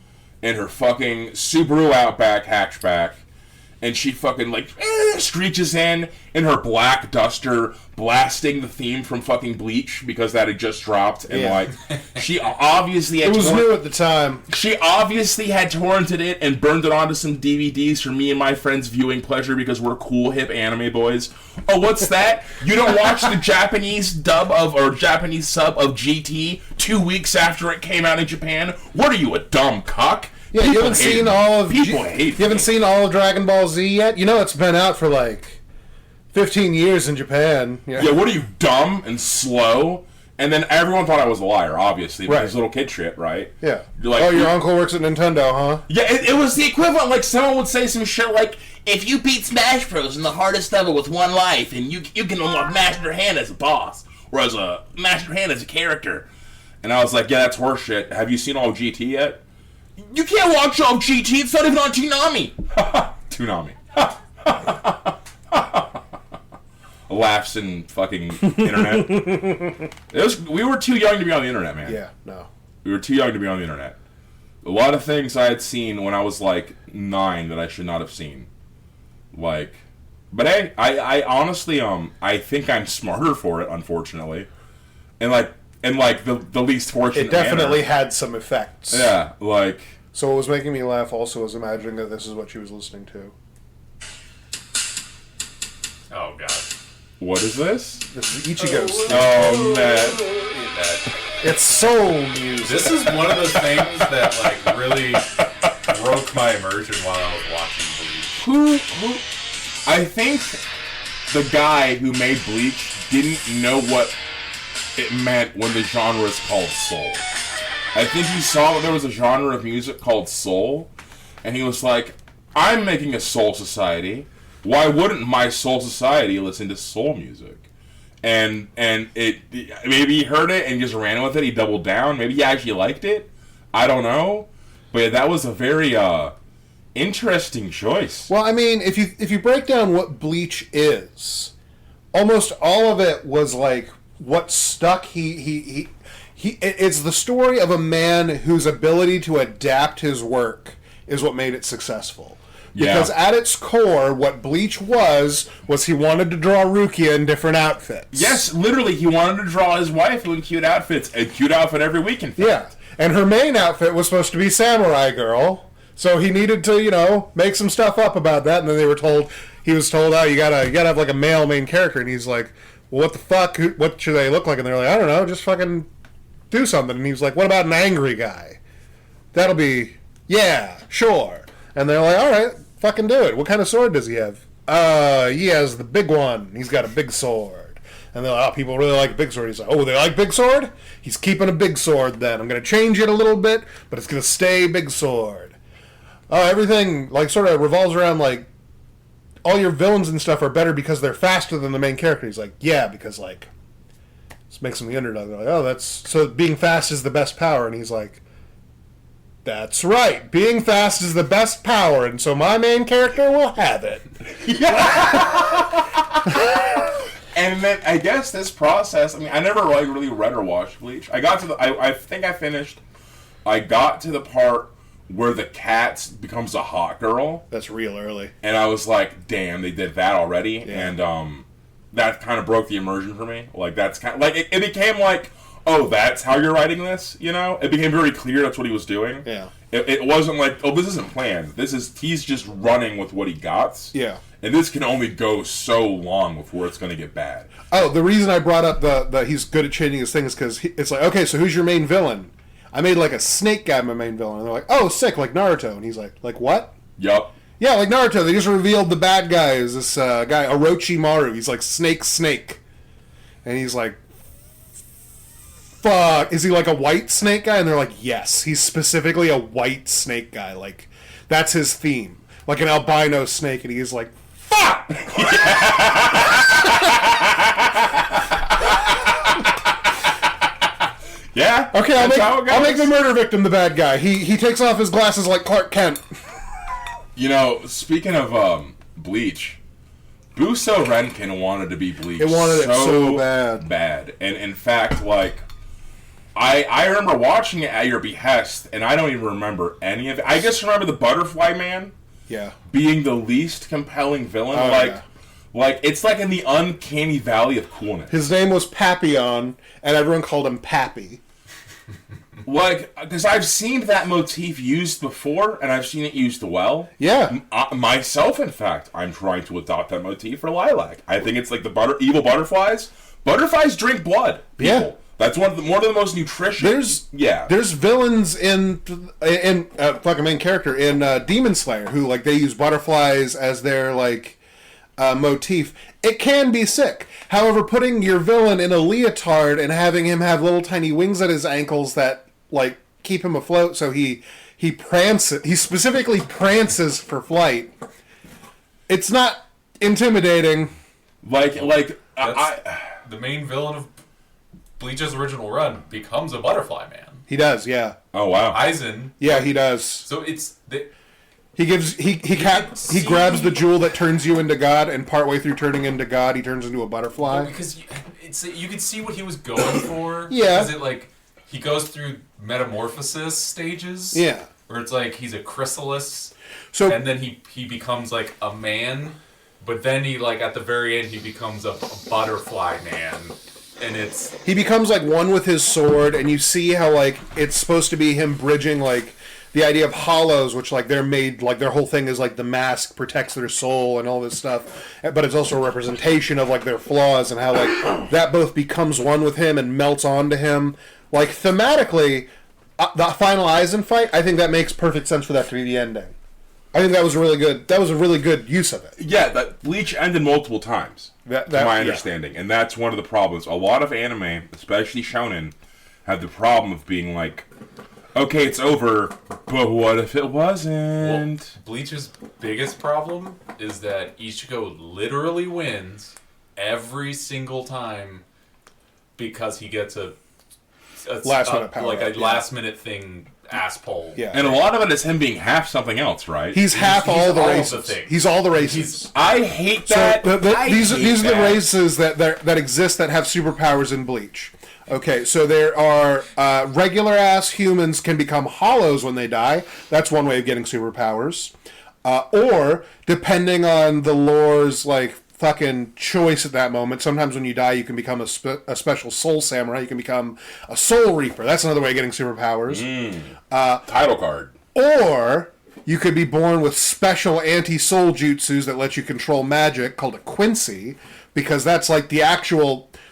in her fucking Subaru Outback hatchback. And she fucking, like, screeches in her black duster, blasting the theme from fucking Bleach, because that had just dropped. And, like, she obviously had... It was new at the time. She obviously had torrented it and burned it onto some DVDs for me and my friends' viewing pleasure, because we're cool, hip anime boys. Oh, what's that? You don't watch the Japanese sub of GT 2 weeks after it came out in Japan? What are you, a dumb cuck? Yeah, you haven't seen all of Dragon Ball Z yet? It's been out for like 15 years in Japan. Yeah, what are you, dumb and slow? And then everyone thought I was a liar, obviously, because little kid shit, right? Yeah. Like, your uncle works at Nintendo, huh? Yeah, it was the equivalent, like someone would say some shit like, if you beat Smash Bros. In the hardest level with 1 life, and you can unlock Master Hand as a boss, or as a Master Hand as a character. And I was like, yeah, that's horseshit. Have you seen all of GT yet? You can't watch all of GT, it's not even on Toonami. Toonami. Laughs and fucking internet. We were too young to be on the internet, man. Yeah, no. We were too young to be on the internet. A lot of things I had seen when I was like 9 that I should not have seen. Like, but hey, I honestly, I think I'm smarter for it, unfortunately. And the least fortunate It definitely manner. had some effects. Yeah, like... So what was making me laugh also was imagining that this is what she was listening to. Oh, God. What is this? This is Ichigo's. Oh, man. It's soul music. This is one of those things that, like, really broke my immersion while I was watching Bleach. Who... I think the guy who made Bleach didn't know what it meant when the genre is called soul. I think he saw that there was a genre of music called soul, and he was like, I'm making a soul society. Why wouldn't my soul society listen to soul music? And it maybe he heard it and just ran with it. He doubled down. Maybe he actually liked it. I don't know. But that was a very interesting choice. Well, I mean, if you break down what Bleach is, almost all of it was like what stuck. It's the story of a man whose ability to adapt his work is what made it successful. Because at its core, what Bleach was he wanted to draw Rukia in different outfits. Yes, literally, he wanted to draw his wife in cute outfits. A cute outfit every week, in fact. Yeah, and her main outfit was supposed to be Samurai Girl, so he needed to, make some stuff up about that, and then they were told, he was told, oh, you gotta have like a male main character, and he's like, well, what the fuck? What should they look like? And they're like, I don't know, just fucking do something. And he's like, what about an angry guy? That'll be, yeah, sure. And they're like, all right, fucking do it. What kind of sword does he have? He has the big one. He's got a big sword. And they're like, oh, people really like a big sword. He's like, oh, they like big sword? He's keeping a big sword then. I'm going to change it a little bit, but it's going to stay big sword. Everything, like, sort of revolves around, like, all your villains and stuff are better because they're faster than the main character. He's like, yeah, because, like, this makes him the underdog. They're like, oh, that's... So being fast is the best power. And he's like, that's right. Being fast is the best power, and so my main character will have it. And then I guess this process, I mean, I never like really read or watched Bleach. I got to the, I think I finished, I got to the part where the cat becomes a hot girl. That's real early. And I was like, damn, they did that already. Yeah. And that kind of broke the immersion for me. Like, that's kind of, like, it became like, oh, that's how you're writing this, you know? It became very clear that's what he was doing. Yeah. It wasn't like, oh, this isn't planned. He's just running with what he got. Yeah. And this can only go so long before it's going to get bad. Oh, the reason I brought up the he's good at changing his things is because it's like, okay, so who's your main villain? I made like a snake guy my main villain. And they're like, oh, sick, like Naruto. And he's like what? Yup. Yeah, like Naruto. They just revealed the bad guy is this guy, Orochimaru. He's like Snake. And he's like, fuck, is he like a white snake guy? And they're like, yes, he's specifically a white snake guy. Like, that's his theme. Like an albino snake. And he's like, fuck! Yeah. Okay, I'll make the murder victim the bad guy. He takes off his glasses like Clark Kent. You know, speaking of Bleach, Buso Renkin wanted to be Bleach. It wanted it so bad. And in fact, like, I remember watching it at your behest, and I don't even remember any of it. I just remember the Butterfly Man being the least compelling villain. Like, it's like in the uncanny valley of coolness. His name was Papillon, and everyone called him Pappy. Like, because I've seen that motif used before, and I've seen it used well. Yeah. Myself, in fact, I'm trying to adopt that motif for Lilac. I think it's like the evil butterflies. Butterflies drink blood, people. Yeah. That's one of the most nutritious. There's villains in fucking main character in Demon Slayer who, like, they use butterflies as their, like, motif. It can be sick. However, putting your villain in a leotard and having him have little tiny wings at his ankles that, like, keep him afloat so he prances. He specifically prances for flight. It's not intimidating. The main villain of Bleach's original run becomes a butterfly man. He does, yeah. Oh wow. Aizen. Yeah, he does. So it's he grabs the jewel that turns you into God, and partway through turning into God, he turns into a butterfly. Well, because you could see what he was going for. Yeah. Because he goes through metamorphosis stages. Yeah. Where it's like he's a chrysalis, and then he becomes like a man, but then he, like, at the very end he becomes a butterfly man. And he becomes like one with his sword, and you see how, like, it's supposed to be him bridging, like, the idea of hollows, which, like, they're made, like, their whole thing is, like, the mask protects their soul and all this stuff, but it's also a representation of, like, their flaws and how, like, that both becomes one with him and melts onto him. Like, thematically, the final Aizen fight, I think that makes perfect sense for that to be the ending. I think that was really good. That was a really good use of it. Yeah, that Bleach ended multiple times, to my understanding, and that's one of the problems. A lot of anime, especially shonen, have the problem of being like, okay, it's over, but what if it wasn't? Well, Bleach's biggest problem is that Ichigo literally wins every single time because he gets a last minute power, like a last minute thing. Ass pole. Yeah. And a lot of it is him being half something else, right? He's all the races. He's all the races. I hate that. These are the races that exist that have superpowers in Bleach. Okay, so there are regular ass humans can become hollows when they die. That's one way of getting superpowers. Or depending on the lore's, like, fucking choice at that moment. Sometimes when you die, you can become a special soul samurai. You can become a soul reaper. That's another way of getting superpowers. Title card. Or You could be born with special anti-soul jutsus that let you control magic, called a Quincy, because that's like the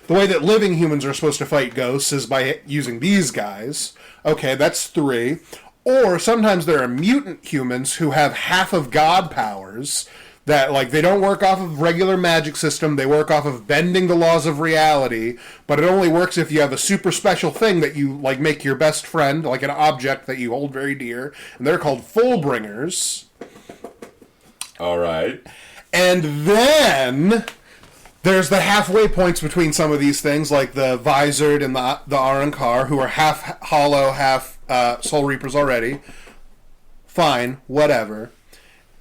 way that living humans are supposed to fight ghosts is by using these guys. Okay, that's 3. Or sometimes there are mutant humans who have half of god powers that, like, they don't work off of regular magic system, they work off of bending the laws of reality, but it only works if you have a super special thing that you, like, make your best friend, like an object that you hold very dear, and they're called Fullbringers. Alright. And then there's the halfway points between some of these things, like the Visored and the Arankar, who are half hollow, half Soul Reapers already. Fine, whatever.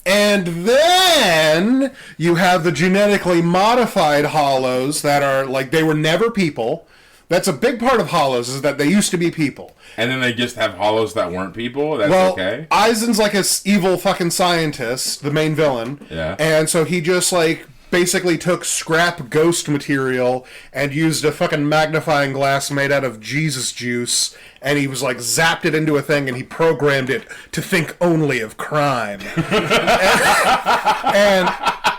And then you have the genetically modified hollows that are, like, they were never people. That's a big part of hollows, is that they used to be people. And then they just have hollows that weren't people? That's okay? Eisen's like a evil fucking scientist, the main villain. Yeah. And so he just, like, basically took scrap ghost material and used a fucking magnifying glass made out of Jesus juice, and he was like zapped it into a thing, and he programmed it to think only of crime.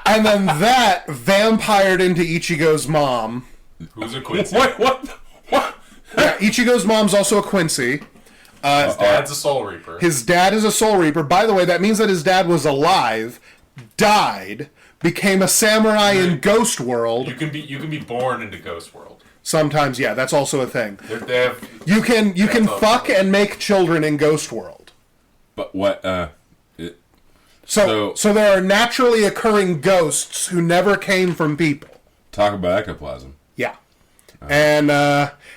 and then that vampired into Ichigo's mom. Who's a Quincy? What? Yeah, Ichigo's mom's also a Quincy. His dad's a Soul Reaper. His dad is a Soul Reaper. By the way, that means that his dad was alive, died, became a samurai in Ghost World. You can be born into Ghost World. Sometimes, yeah, that's also a thing. They have, You can fuck and make children in Ghost World. But what, So there are naturally occurring ghosts who never came from people. talk about ectoplasm. Yeah. And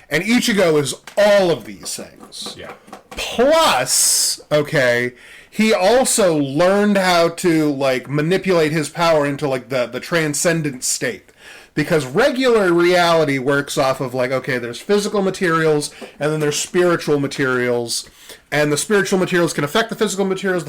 Ichigo is all of these things. yeah. Plus, okay, he also learned how to, like, manipulate his power into, like, the transcendent state. Because regular reality works off of, like, okay, there's physical materials, and then there's spiritual materials, and the spiritual materials can affect the physical materials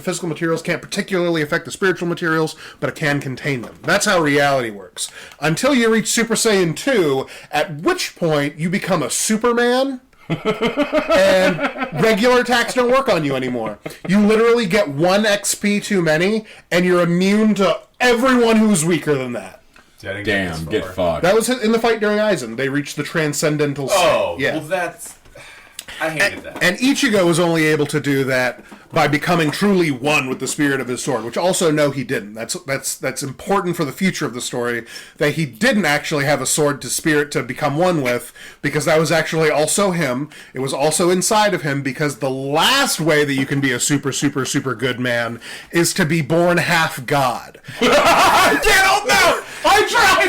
can't particularly affect the spiritual materials, but it can contain them. That's how reality works. Until you reach Super Saiyan 2, at which point you become a Superman, and regular attacks don't work on you anymore. You literally get 1 XP too many, and you're immune to everyone who's weaker than that. Damn, get fucked. That was in the fight during Aizen. They reached the transcendental state. Oh, yeah. well, that's... I hated that. And Ichigo was only able to do that by becoming truly one with the spirit of his sword, which also, no, he didn't. That's important for the future of the story, that he didn't actually have a sword to spirit to become one with, because that was actually also him. It was also inside of him, because the last way that you can be a super, super, super good man is to be born half god. No! I tried!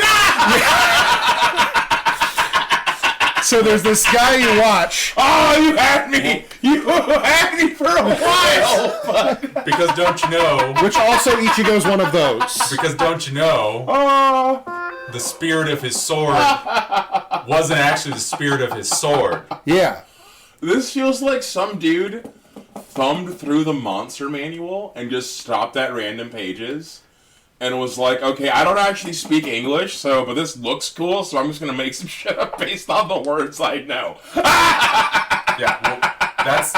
So there's this guy you watch. Oh, you had me! You had me for a while! Because don't you know... Which also Ichigo's one of those. Because don't you know... the spirit of his sword wasn't actually the spirit of his sword. Yeah. This feels like some dude thumbed through the monster manual and just stopped at random pages and was like, okay, I don't actually speak English, but this looks cool, so I'm just gonna make some shit up based on the words I know. Yeah, well, that's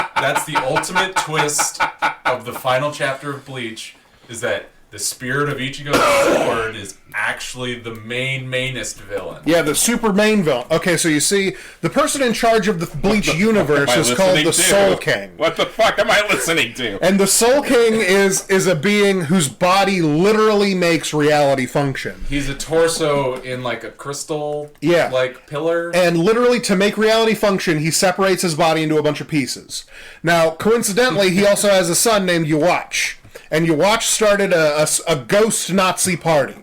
the ultimate twist of the final chapter of Bleach, is that the spirit of Ichigo's sword is actually the mainest villain. Yeah, the super main villain. Okay, so you see, the person in charge of the Bleach universe is called the Soul King. What the fuck am I listening to? And the Soul King is a being whose body literally makes reality function. He's a torso in like a crystal like pillar. And literally to make reality function, he separates his body into a bunch of pieces. Now, coincidentally, he also has a son named Yuach. And Yuach started a ghost Nazi party.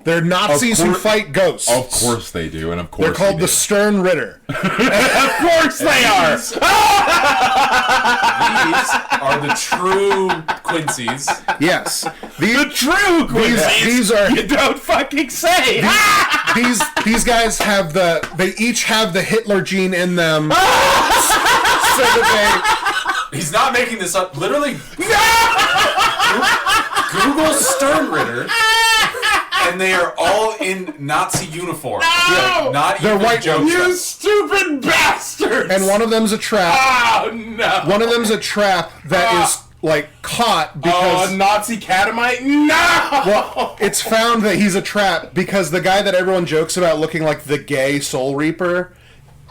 They're Nazis who fight ghosts. Of course they do, and of course they're called the Stern Ritter. Of course they are! These are the true Quincy's. Yes. The true Quincy's! These are... You don't fucking say! These guys have they each have the Hitler gene in them. So that He's not making this up. Literally, Google Stern Ritter, and they are all in Nazi uniform. No! Not They're even white jokes. You stupid bastards! And one of them's a trap. Oh, no! One of them's a trap that is caught because Nazi catamite. No. well, it's found that he's a trap because the guy that everyone jokes about looking like the gay Soul Reaper,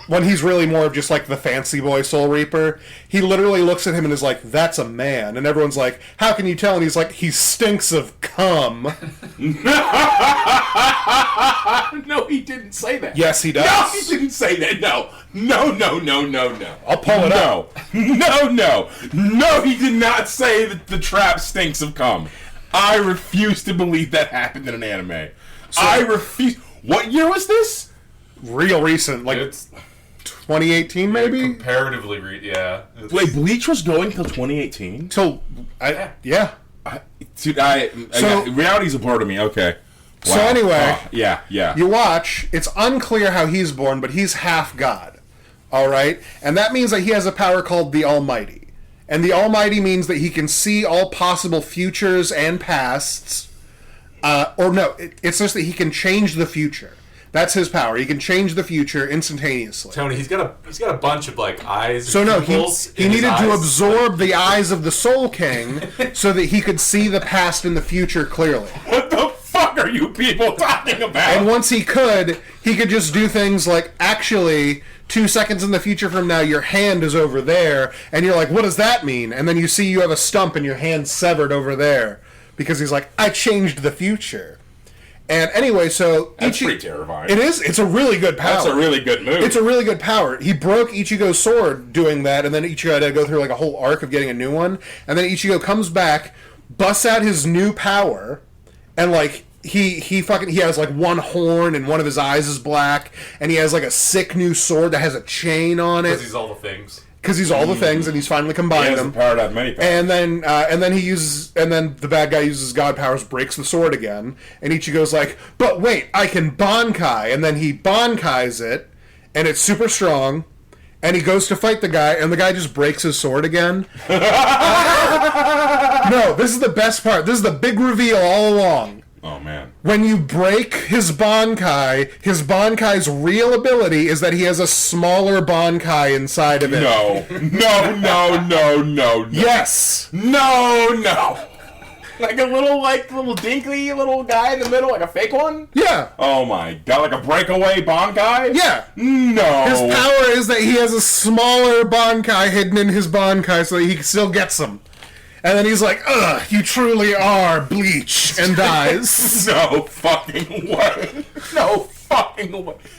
when he's really more of just like the fancy boy Soul Reaper, he literally looks at him and is like, "That's a man," and everyone's like, "How can you tell?" And he's like, "He stinks of cum." No, he didn't say that. Yes, he does. No, he didn't say that. No. I'll pull it up. No, he did not say that the trap stinks of cum. I refuse to believe that happened in an anime. I refuse. What year was this? Real recent, like It's 2018 maybe? comparatively, it's- Wait, Bleach was going till 2018? So, yeah. Reality's a part of me. Okay. Wow. So anyway, yeah. You watch, it's unclear how he's born, but he's half god. Alright? And that means that he has a power called the Almighty. And the Almighty means that he can see all possible futures and pasts. It's just that he can change the future. That's his power. He can change the future instantaneously. Tony, he's got a bunch of like eyes. So no, he needed to eyes. absorb the eyes of the Soul King so that he could see the past and the future clearly. What the fuck are you people talking about? And once he could just do things like, actually, 2 seconds in the future from now, your hand is over there, and you're like, what does that mean? And then you see you have a stump and your hand's severed over there. Because he's like, I changed the future. And anyway, so That's pretty terrifying. It is. It's a really good power. That's a really good move. It's a really good power. He broke Ichigo's sword doing that, and then Ichigo had to go through like a whole arc of getting a new one. And then Ichigo comes back, busts out his new power, and like he has like one horn and one of his eyes is black, and he has like a sick new sword that has a chain on it. Because he's all the things. Because he's all the things, and he's finally combined them. Power to have many powers. And then the bad guy uses god powers, breaks the sword again, and Ichigo's like, but wait, I can Bankai, and then he Bankais it, and it's super strong, and he goes to fight the guy, and the guy just breaks his sword again. No, this is the best part. This is the big reveal all along. Oh, man. When you break his Bankai's real ability is that he has a smaller Bankai inside of it. No. Yes! No. Like a little dinky little guy in the middle, like a fake one? Yeah. Oh my god, like a breakaway Bankai? Yeah. No. His power is that he has a smaller Bankai hidden in his Bankai so that he still gets them. And then he's like, ugh, you truly are Bleach, and dies. No fucking way.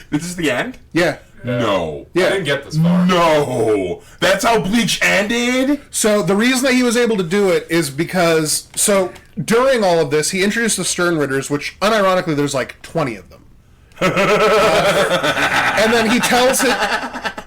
This is the end? Yeah. No. Yeah. I didn't get this far. No. That's how Bleach ended? So the reason that he was able to do it is because, during all of this, he introduced the Sternritters, which, unironically, there's like 20 of them. And then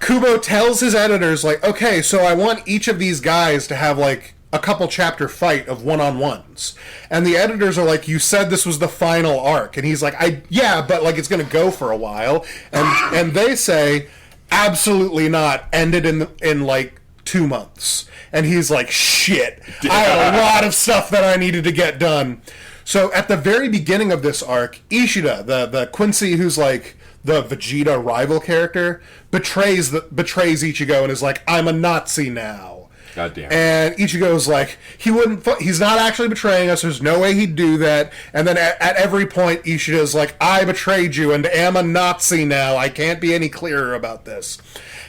Kubo tells his editors, like, okay, so I want each of these guys to have, like, a couple chapter fight of one-on-ones. And the editors are like, you said this was the final arc. And he's like, yeah, but like it's going to go for a while. And they say, absolutely not, ended in like 2 months. And he's like, shit, I had a lot of stuff that I needed to get done. So at the very beginning of this arc, Ishida, the Quincy who's like the Vegeta rival character, betrays Ichigo and is like, I'm a Nazi now. God damn it. And Ichigo's like, he's not actually betraying us, there's no way he'd do that. And then at every point, Ishida's like, I betrayed you and am a Nazi now, I can't be any clearer about this.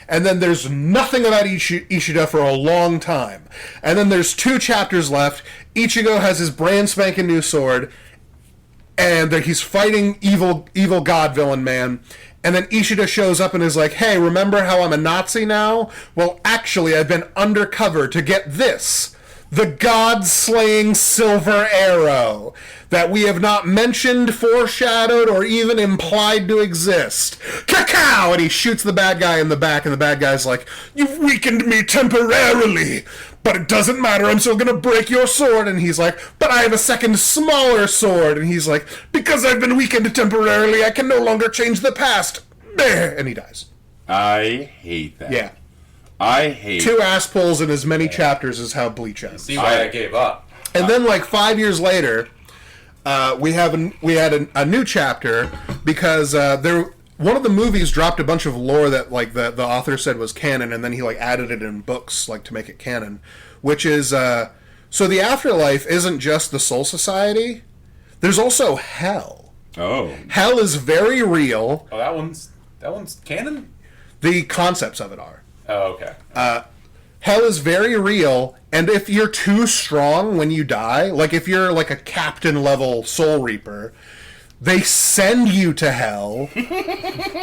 And then there's nothing about Ishida for a long time. And then there's 2 chapters left, Ichigo has his brand spanking new sword, and he's fighting evil god villain man. And then Ishida shows up and is like, hey, remember how I'm a Nazi now? Well, actually, I've been undercover to get this. The god-slaying silver arrow that we have not mentioned, foreshadowed, or even implied to exist. Cacao! And he shoots the bad guy in the back, and the bad guy's like, you've weakened me temporarily, but it doesn't matter, I'm still gonna break your sword. And he's like, but I have a second smaller sword. And he's like, because I've been weakened temporarily, I can no longer change the past. And he dies. I hate that. Yeah. I hate 2 ass pulls in as many chapters as how Bleach ends. See why I gave up. And then, like 5 years later, we had a new chapter because one of the movies dropped a bunch of lore that like the author said was canon, and then he like added it in books like to make it canon, which is So the afterlife isn't just the Soul Society. There's also hell. Oh. Hell is very real. Oh, that one's canon? The concepts of it are. Oh, okay. Hell is very real, and if you're too strong when you die, like if you're like a captain level Soul Reaper, they send you to hell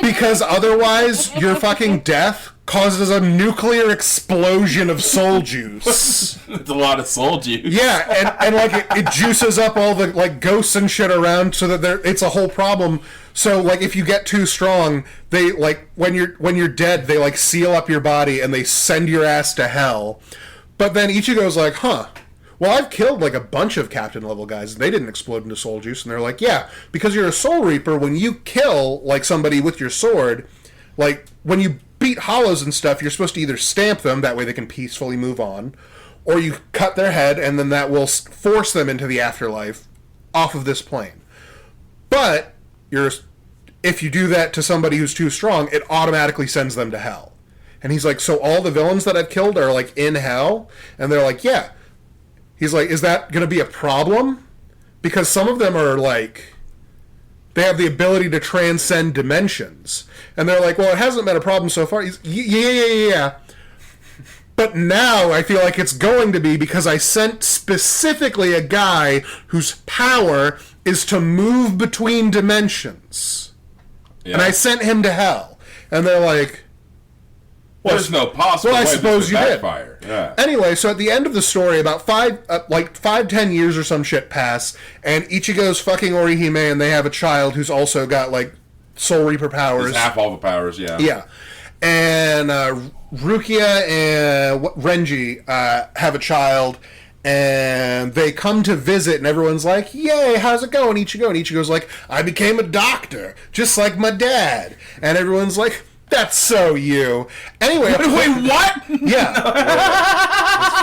because otherwise your fucking death causes a nuclear explosion of soul juice. It's a lot of soul juice. Yeah, and like it juices up all the like ghosts and shit around so that it's a whole problem. So like if you get too strong, they like when you're dead, they like seal up your body and they send your ass to hell. But then Ichigo's like, huh. Well, I've killed like a bunch of captain level guys and they didn't explode into soul juice. And they're like, yeah, because you're a soul reaper, when you kill like somebody with your sword, like when you beat hollows and stuff, you're supposed to either stamp them, that way they can peacefully move on, or you cut their head and then that will force them into the afterlife off of this plane. But if you do that to somebody who's too strong, it automatically sends them to hell. And he's like, so all the villains that I've killed are like in hell? And they're like, yeah. He's like, is that going to be a problem? Because some of them are like, they have the ability to transcend dimensions. And they're like, well, it hasn't been a problem so far. He's, yeah. But now I feel like it's going to be because I sent specifically a guy whose power is to move between dimensions. Yeah. And I sent him to hell. And they're like, there's no possible way I suppose you backfire. did. Yeah. Anyway, so at the end of the story, about 5-10 years or some shit pass, and Ichigo's fucking Orihime, and they have a child who's also got, like, Soul Reaper powers. He's half all the powers, yeah. Yeah. And Rukia and Renji have a child, and they come to visit, and everyone's like, yay, how's it going, Ichigo? And Ichigo's like, I became a doctor, just like my dad. And everyone's like, that's so you. Anyway, wait, what? Yeah.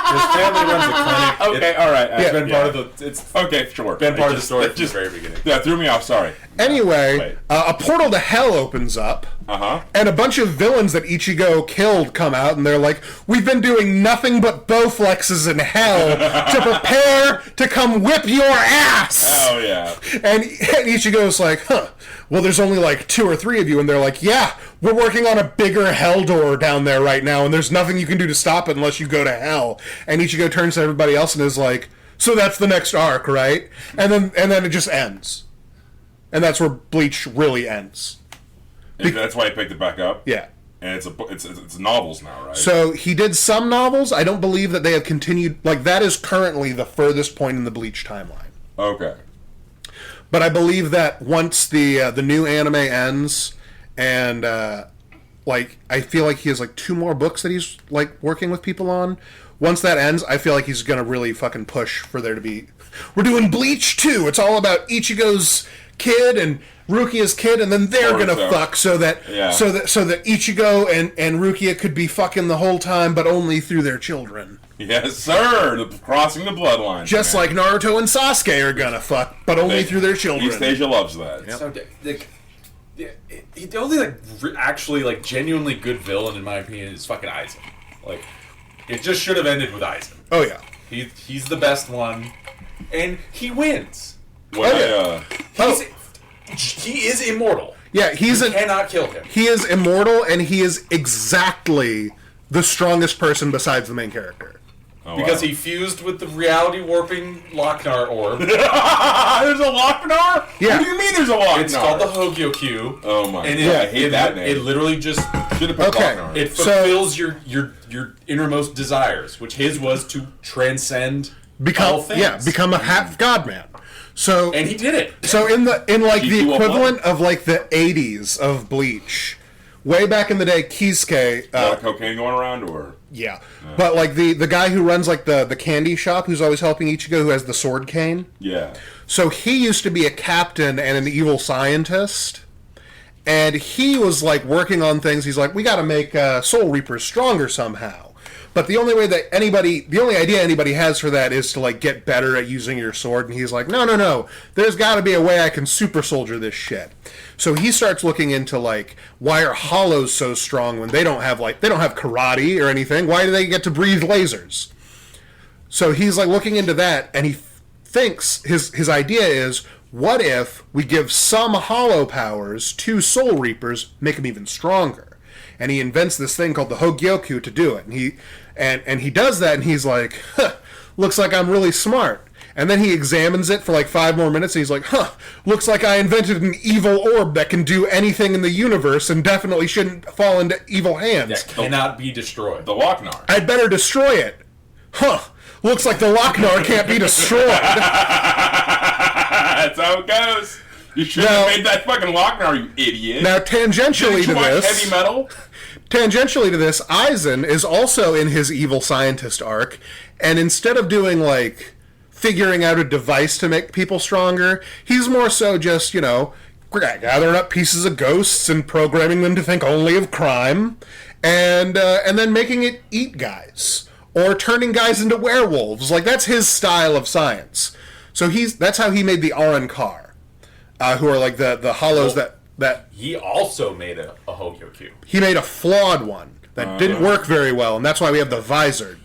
His family runs a clinic. Okay, all right. It's been part of the. It's okay, sure. Been part of the story from the very beginning. Yeah, threw me off. Sorry. Anyway, a portal to hell opens up. And a bunch of villains that Ichigo killed come out, and they're like, we've been doing nothing but Bowflexes in hell to prepare to come whip your ass! Oh, yeah. And Ichigo's like, huh, well, there's only like 2 or 3 of you, and they're like, yeah, we're working on a bigger hell door down there right now, and there's nothing you can do to stop it unless you go to hell. And Ichigo turns to everybody else and is like, so that's the next arc, right? And then it just ends. And that's where Bleach really ends. That's why he picked it back up? Yeah. And it's novels now, right? So he did some novels. I don't believe that they have continued. Like, that is currently the furthest point in the Bleach timeline. Okay. But I believe that once the new anime ends, and like I feel like he has like 2 more books that he's like working with people on. Once that ends, I feel like he's gonna really fucking push for there to be. We're doing Bleach 2. It's all about Ichigo's kid and Rukia's kid, and then they're gonna fuck so that Ichigo and Rukia could be fucking the whole time, but only through their children. Yes, sir. Crossing the bloodline. Just like Naruto and Sasuke are gonna fuck, but only through their children. East Asia loves that. Yep. So, the only actually genuinely good villain in my opinion is fucking Aizen. Like, it just should have ended with Aizen. Oh yeah. He's the best one, and he wins. Well, he is immortal. Yeah, you cannot kill him. He is immortal, and he is exactly the strongest person besides the main character. Because he fused with the reality warping Lochnar orb. There's a Lochnar? Yeah. What do you mean there's a Lochnar? It's called the Hogyo-Q. Oh my god. I hate that name. It literally just should have put Lochnar. It fulfills your innermost desires, which his was to transcend all things. Yeah, become a half god man. So and he did it. So in the equivalent of like the 80s of Bleach, way back in the day, Kisuke. A lot of cocaine going around, or yeah. But like the guy who runs like the candy shop, who's always helping Ichigo, who has the sword cane. Yeah. So he used to be a captain and an evil scientist, and he was like working on things. He's like, we got to make Soul Reapers stronger somehow. But the only idea anybody has for that is to like get better at using your sword. And he's like, no. There's got to be a way I can super soldier this shit. So he starts looking into like, why are hollows so strong when they don't have karate or anything? Why do they get to breathe lasers? So he's like looking into that, and he thinks his idea is, what if we give some hollow powers to Soul Reapers, make them even stronger? And he invents this thing called the Hogyoku to do it. And he does that, and he's like, huh, looks like I'm really smart. And then he examines it for like 5 more minutes, and he's like, huh, looks like I invented an evil orb that can do anything in the universe and definitely shouldn't fall into evil hands. That cannot be destroyed. The Lochnar. I'd better destroy it. Huh, looks like the Lochnar can't be destroyed. That's how it goes. You should have made that fucking Lochnar, you idiot. Now, tangentially to this... heavy metal? Tangentially to this, Eisen is also in his evil scientist arc, and instead of doing, like, figuring out a device to make people stronger, he's more so just, gathering up pieces of ghosts and programming them to think only of crime, and then making it eat guys, or turning guys into werewolves. Like, that's his style of science. So that's how he made the Arankar, who are, like, the hollows that He also made a Hogyoku. he made a flawed one that didn't work very well, and that's why we have the Visor.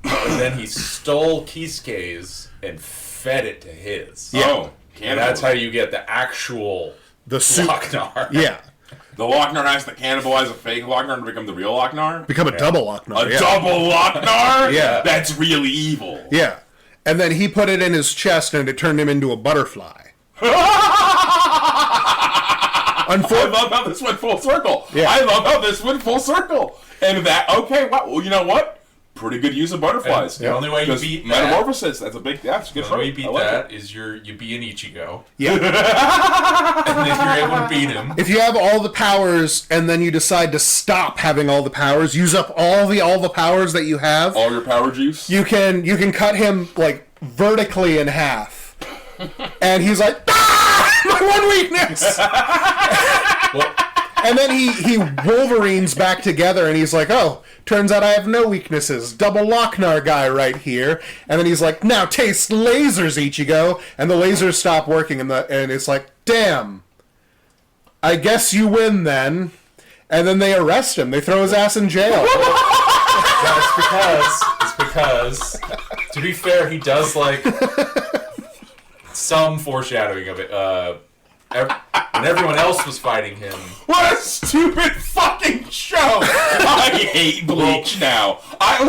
And then he stole Kisuke's and fed it to his. Yeah. Oh, And that's how you get the actual Lochnar. Yeah. The Lochnar has to cannibalize a fake Lochnar to become the real Lochnar? Become a double Lochnar. A double Lochnar? Yeah. That's really evil. Yeah. And then he put it in his chest and it turned him into a butterfly. I love how this went full circle. Yeah. I love how this went full circle. And well, you know what? Pretty good use of butterflies. The only way you beat metamorphosis, that's a good the trait. only way you beat I like that it. is you be an Ichigo. Yeah. And then you're able to beat him. If you have all the powers and then you decide to stop having all the powers, use up all the powers that you have, All your power juice? you can cut him like vertically in half. And he's like, ah! My one weakness! And then he Wolverines back together, and he's like, oh, turns out I have no weaknesses. Double Lochnar guy right here. And then he's like, now taste lasers, Ichigo. And the lasers stop working, and it's like, damn. I guess you win then. And then they arrest him. They throw his ass in jail. It's because, to be fair, he does like some foreshadowing of it. When everyone else was fighting him. What a stupid fucking show! I hate Bleach now. I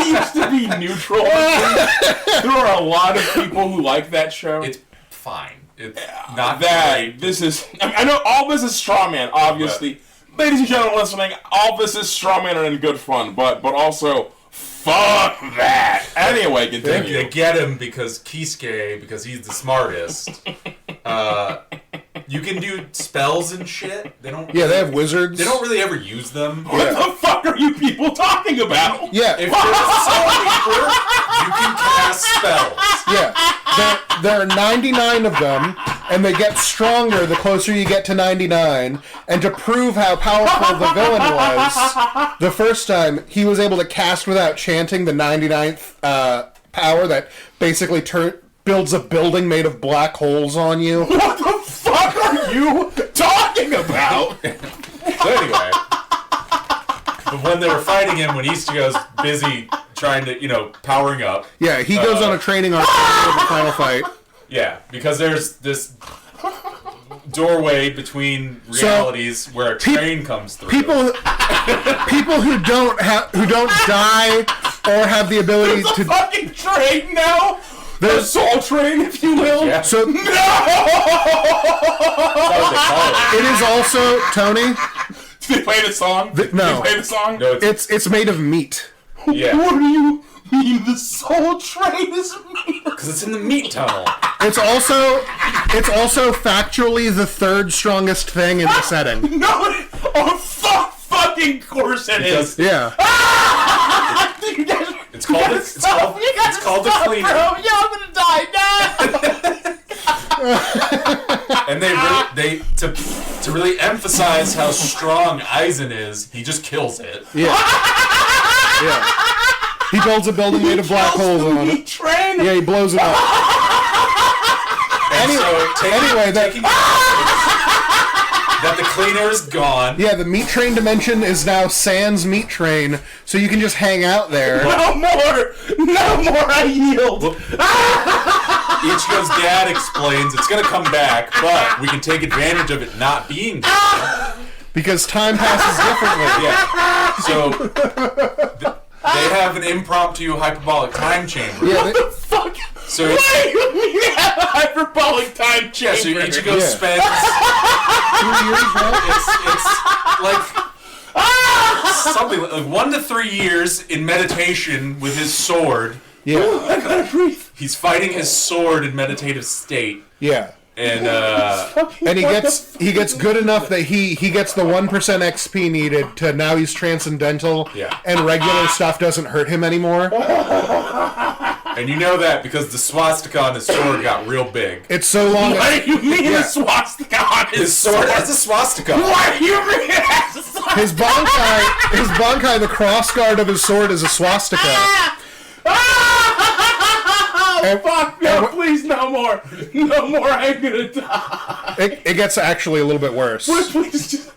used to be neutral. There are a lot of people who like that show. It's fine. It's not that. great. I know all this is strawman, obviously. Ladies and gentlemen listening, all this is strawman and in good fun, but also, fuck that. Anyway, continue. They get him because Kisuke, because he's the smartest. You can do spells and shit. They have wizards. They don't really ever use them. What the fuck are you people talking about? Yeah. If you're a Soul Reaper, you can cast spells. Yeah. There are 99 of them, and they get stronger the closer you get to 99. And to prove how powerful the villain was, the first time he was able to cast without chanting the 99th power that basically builds a building made of black holes on you. What the fuck are you talking about? So anyway, but when they were fighting him, when Ichigo's busy trying to, powering up. Yeah, he goes on a training arc for the final fight. Yeah, because there's this doorway between realities where a train comes through. People who don't die or have the ability There's to a fucking train now. The soul train, if you will. Yeah. So No. That's what they call it. it is also Tony. Did they play the song? No. Did they play the song? No, It's made of meat. Yeah. What do you mean the soul train is made of? Because it's in the meat tunnel. It's also factually the third strongest thing in the setting. No, fucking course it is. Yeah. It's called the cleaner. Yeah, I'm gonna die now. And they to really emphasize how strong Eisen is, he just kills it. Yeah. Yeah. He builds a building made of black holes on it. Train. Yeah, he blows it up. And so Anyway, that the cleaner is gone. Yeah, the meat train dimension is now Sans meat train, so you can just hang out there. No more! No more, I yield! Ichigo's dad explains it's going to come back, but we can take advantage of it not being there. Because time passes differently. Yeah. So they have an impromptu hyperbolic time chamber. Yeah, What the fuck? So Why do you have a hyperbolic time chamber? So Ichigo Yeah. spends. 2 years, right? It's like something like 1 to 3 years in meditation with his sword. Yeah, I gotta breathe. He's fighting his sword in meditative state, yeah. and And he gets good enough that he gets the 1% XP needed to now he's transcendental. Yeah. And regular stuff doesn't hurt him anymore. and you know that because the swastika on his sword got real big. It's so long. What do you mean Yeah. a swastika on His sword has a swastika. What do you mean it has a swastika? His bankai, the crossguard of his sword is a swastika. Oh, fuck, no, please, no more. No more, I'm gonna die. It gets actually a little bit worse. Please, just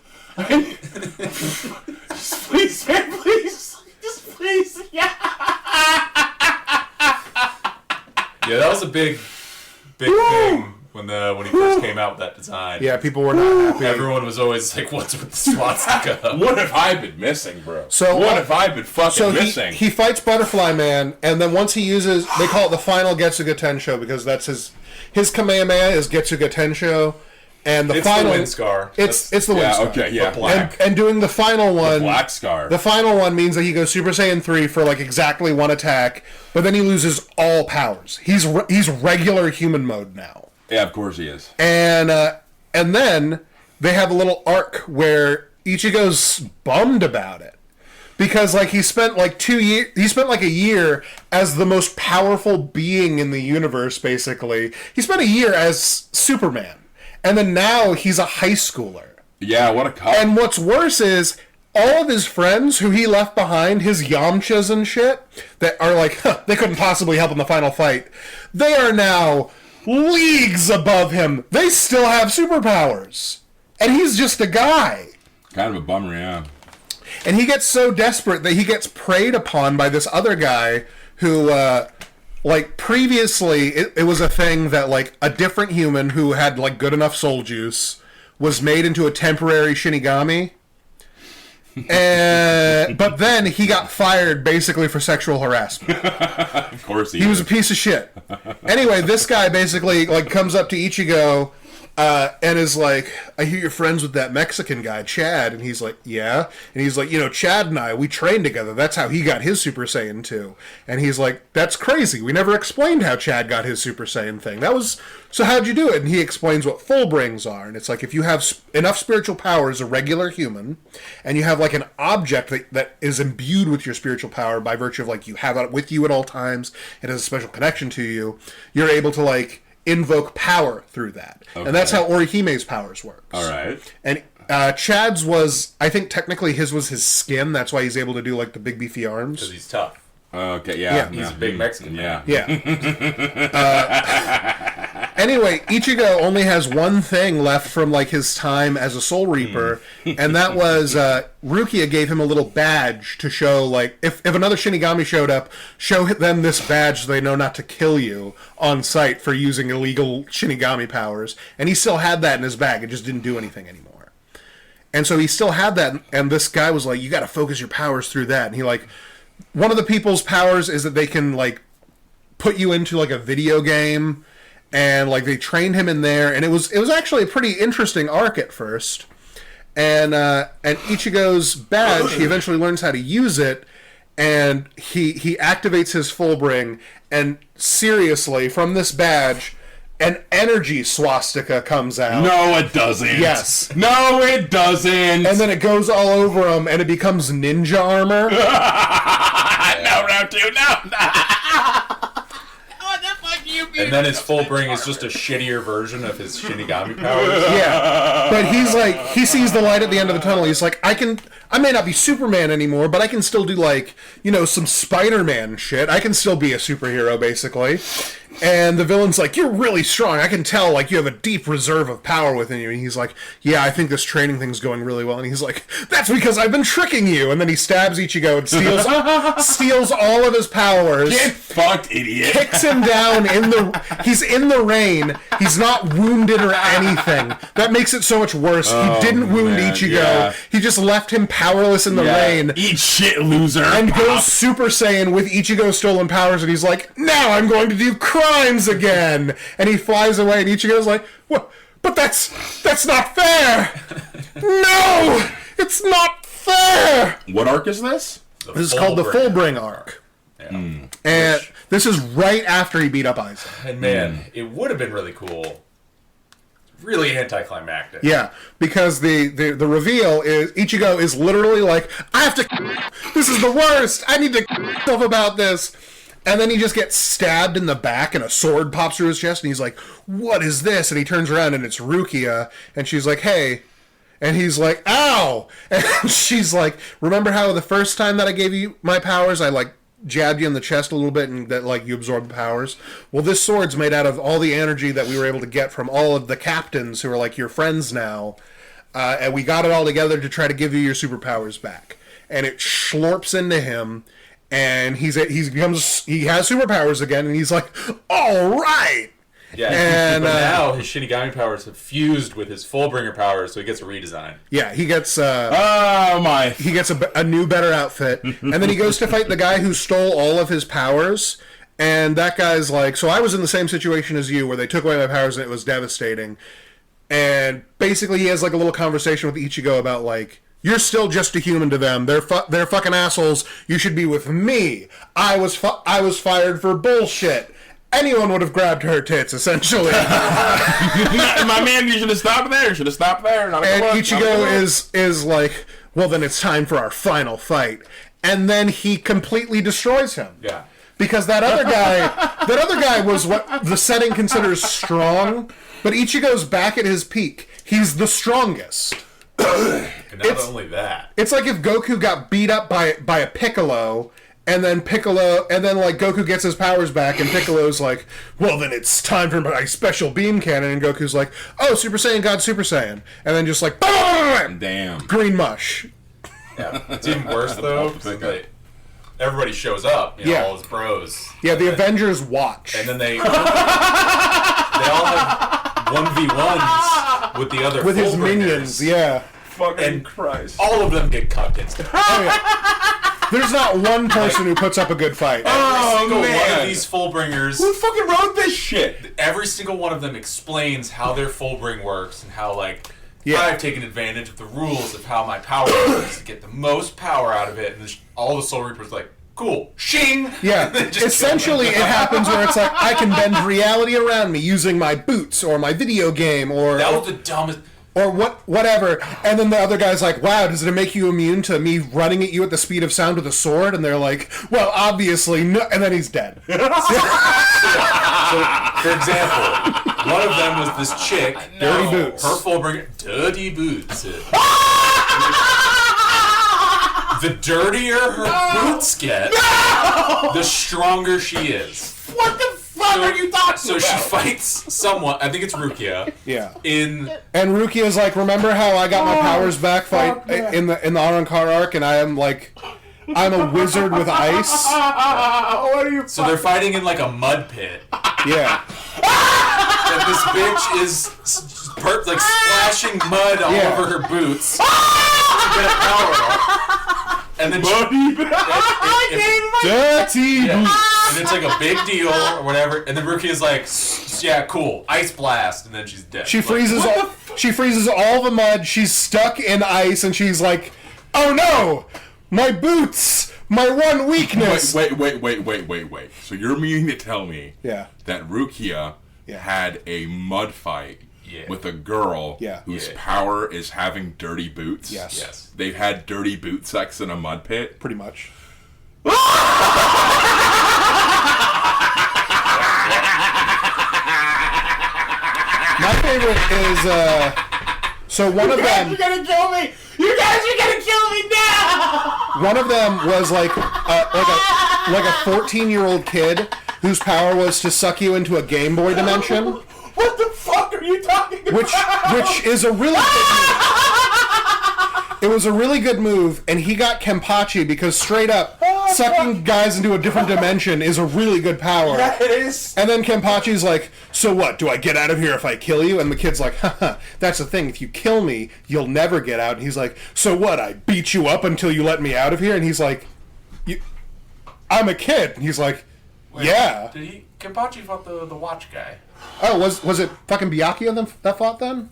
please, man, please. Just please, yeah. Yeah, that was a big thing when he first came out with that design. Yeah, people were not happy. Everyone was always like, "What's with the swastika?" What have I been missing, bro? So, what have I been fucking So missing? he fights Butterfly Man, and then once he uses, they call it the final Getsuga Tensho because that's his Kamehameha is Getsuga Tensho, and the It's final the wind scar. It's the wind yeah, scar. okay, yeah. The black. And doing the final one, Black Scar. the final one means that he goes Super Saiyan 3 for like exactly one attack, but then he loses all powers. He's regular human mode now. Yeah, of course he is. And then they have a little arc where Ichigo's bummed about it because like he spent like 2 years, he spent like a year as the most powerful being in the universe. Basically, he spent a year as Superman, and then now he's a high schooler. Yeah, what a cop. And what's worse is all of his friends who he left behind, his Yamchas and shit, that are like, they couldn't possibly help in the final fight. They are now leagues above him. They still have superpowers. And he's just a guy. Kind of a bummer, yeah. And he gets so desperate that he gets preyed upon by this other guy who, like, previously, it was a thing that, like, a different human who had, like, good enough soul juice was made into a temporary Shinigami. But then he got fired basically for sexual harassment. Of course he He was is. a piece of shit. Anyway, this guy basically like comes up to Ichigo and is like, I hear you're friends with that Mexican guy, Chad. And he's like, yeah. And he's like, Chad and I, we trained together. That's how he got his Super Saiyan 2. And he's like, that's crazy. We never explained how Chad got his Super Saiyan thing. So how'd you do it? And he explains what full brings are. And it's like, if you have enough spiritual power as a regular human, and you have like an object that is imbued with your spiritual power by virtue of like you have it with you at all times, it has a special connection to you, you're able to like invoke power through that. Okay. And that's how Orihime's powers works. All right. And Chad's was, I think technically his was his skin. That's why he's able to do like the big beefy Because arms. he's tough. Okay, yeah. Yeah. He's a big Mexican man. Yeah. Yeah. Anyway, Ichigo only has one thing left from like his time as a Soul Reaper, and that was Rukia gave him a little badge to show like if another Shinigami showed up, show them this badge so they know not to kill you on sight for using illegal Shinigami powers. And he still had that in his bag. It just didn't do anything anymore. And so he still had that, and this guy was like, you got to focus your powers through that. And he like, one of the people's powers is that they can like put you into like a video game, and like they trained him in there, and it was actually a pretty interesting arc at first. And Ichigo's badge, he eventually learns how to use it, and he activates his full bring, and seriously, from this badge, an energy swastika comes out. No, it doesn't. Yes. No, it doesn't. And then it goes all over him, and it becomes ninja armor. No, round two, no. What the fuck do you mean? And then his full bring is just a shittier version of his Shinigami powers. Yeah, but he's like, he sees the light at the end of the tunnel. He's like, I may not be Superman anymore, but I can still do like, some Spider-Man shit. I can still be a superhero, basically. And the villain's like, you're really strong. I can tell, like, you have a deep reserve of power within you. And he's like, yeah, I think this training thing's going really well. And he's like, that's because I've been tricking you. And then he stabs Ichigo and steals all of his powers. Get fucked, idiot. Kicks him down he's in the rain. He's not wounded or anything. That makes it so much worse. He didn't wound Ichigo. Yeah. He just left him powerless in the rain. Eat shit, loser. And goes Super Saiyan with Ichigo's stolen powers. And he's like, now I'm going to do crimes again. And he flies away. And Ichigo's like, what? But that's not fair. No, it's not fair. What arc is this? This is called the Fullbring arc. Yeah. And this is right after he beat up Aizen. And man, it would have been really cool. Really anticlimactic. Yeah, because the reveal is Ichigo is literally like, I have to. This is the worst. I need to stuff about this. And then he just gets stabbed in the back and a sword pops through his chest and he's like, what is this? And he turns around and it's Rukia and she's like, hey. And he's like, ow! And she's like, remember how the first time that I gave you my powers, I like jabbed you in the chest a little bit and that like you absorbed the powers? Well, this sword's made out of all the energy that we were able to get from all of the captains who are like your friends now. And we got it all together to try to give you your superpowers back. And it slurps into him. And he has superpowers again, and he's like, all right. Yeah, and but now his Shinigami powers have fused with his Fullbringer powers, so he gets a redesign. Yeah, he gets he gets a new, better outfit, and then he goes to fight the guy who stole all of his powers. And that guy's like, so I was in the same situation as you, where they took away my powers and it was devastating. And basically, he has like a little conversation with Ichigo about like, you're still just a human to them. They're fucking assholes. You should be with me. I was fired for bullshit. Anyone would have grabbed her tits, essentially. My man, you should have stopped there. Not and Ichigo is like, well, then it's time for our final fight. And then he completely destroys him. Yeah. Because that other guy was what the setting considers strong, but Ichigo's back at his peak. He's the strongest. And not only that, it's like if Goku got beat up by a Piccolo, and then like Goku gets his powers back, and Piccolo's like, well, then it's time for my special beam cannon, and Goku's like, oh, Super Saiyan God Super Saiyan, and then just like, damn, green mush. Yeah, it's even worse though. Everybody shows up, all his bros. Yeah, the Avengers watch, and then they all have 1v1s with the other his minions. Yeah. Fucking Christ. All of them get cucked instantly. Oh, yeah. There's not one person who puts up a good fight. Every single one of these Fullbringers. Who fucking wrote this shit? Every single one of them explains how their Fullbring works and how, like, I've taken advantage of the rules of how my power works to get the most power out of it. And all the Soul Reapers like, cool, shing! Yeah, essentially it happens where it's like, I can bend reality around me using my boots or my video game or... That was the dumbest... Or whatever, and then the other guy's like, wow, does it make you immune to me running at you at the speed of sound with a sword? And they're like, well, obviously, no, and then he's dead. So, for example, one of them was this chick, Dirty Boots. Her Fullbringer, Dirty Boots. The dirtier her boots get, the stronger she is. What the fuck are you talking about? So she fights someone, I think it's Rukia. Yeah. And Rukia's like, remember how I got my powers back in the Arankar arc, and I'm a wizard with ice? What are you? So they're fighting in like a mud pit. Yeah. And this bitch is like splashing mud all over her boots to get a power up. And then dirty boots. And it's like a big deal or whatever. And then Rukia's like, yeah, cool, ice blast, and then she's dead. She freezes all the mud. She's stuck in ice, and she's like, oh no, my boots, my one weakness. Wait. So you're meaning to tell me that Rukia had a mud fight with a girl whose power is having dirty boots? Yes. They've had dirty boot sex in a mud pit? Pretty much. My favorite is, so one of them... You guys are gonna kill me! You guys are gonna kill me now! One of them was like a 14-year-old kid whose power was to suck you into a Game Boy dimension. What the fuck are you talking about? Which is a really good move. It was a really good move, and he got Kenpachi because straight up, sucking guys into a different dimension is a really good power. Yeah, it is. And then Kenpachi's like, so what, do I get out of here if I kill you? And the kid's like, haha, that's the thing, if you kill me, you'll never get out. And he's like, so what, I beat you up until you let me out of here? And he's like, I'm a kid. And he's like, yeah. Did Kenpachi fought the watch guy? Oh, was it fucking Byakuya that fought then?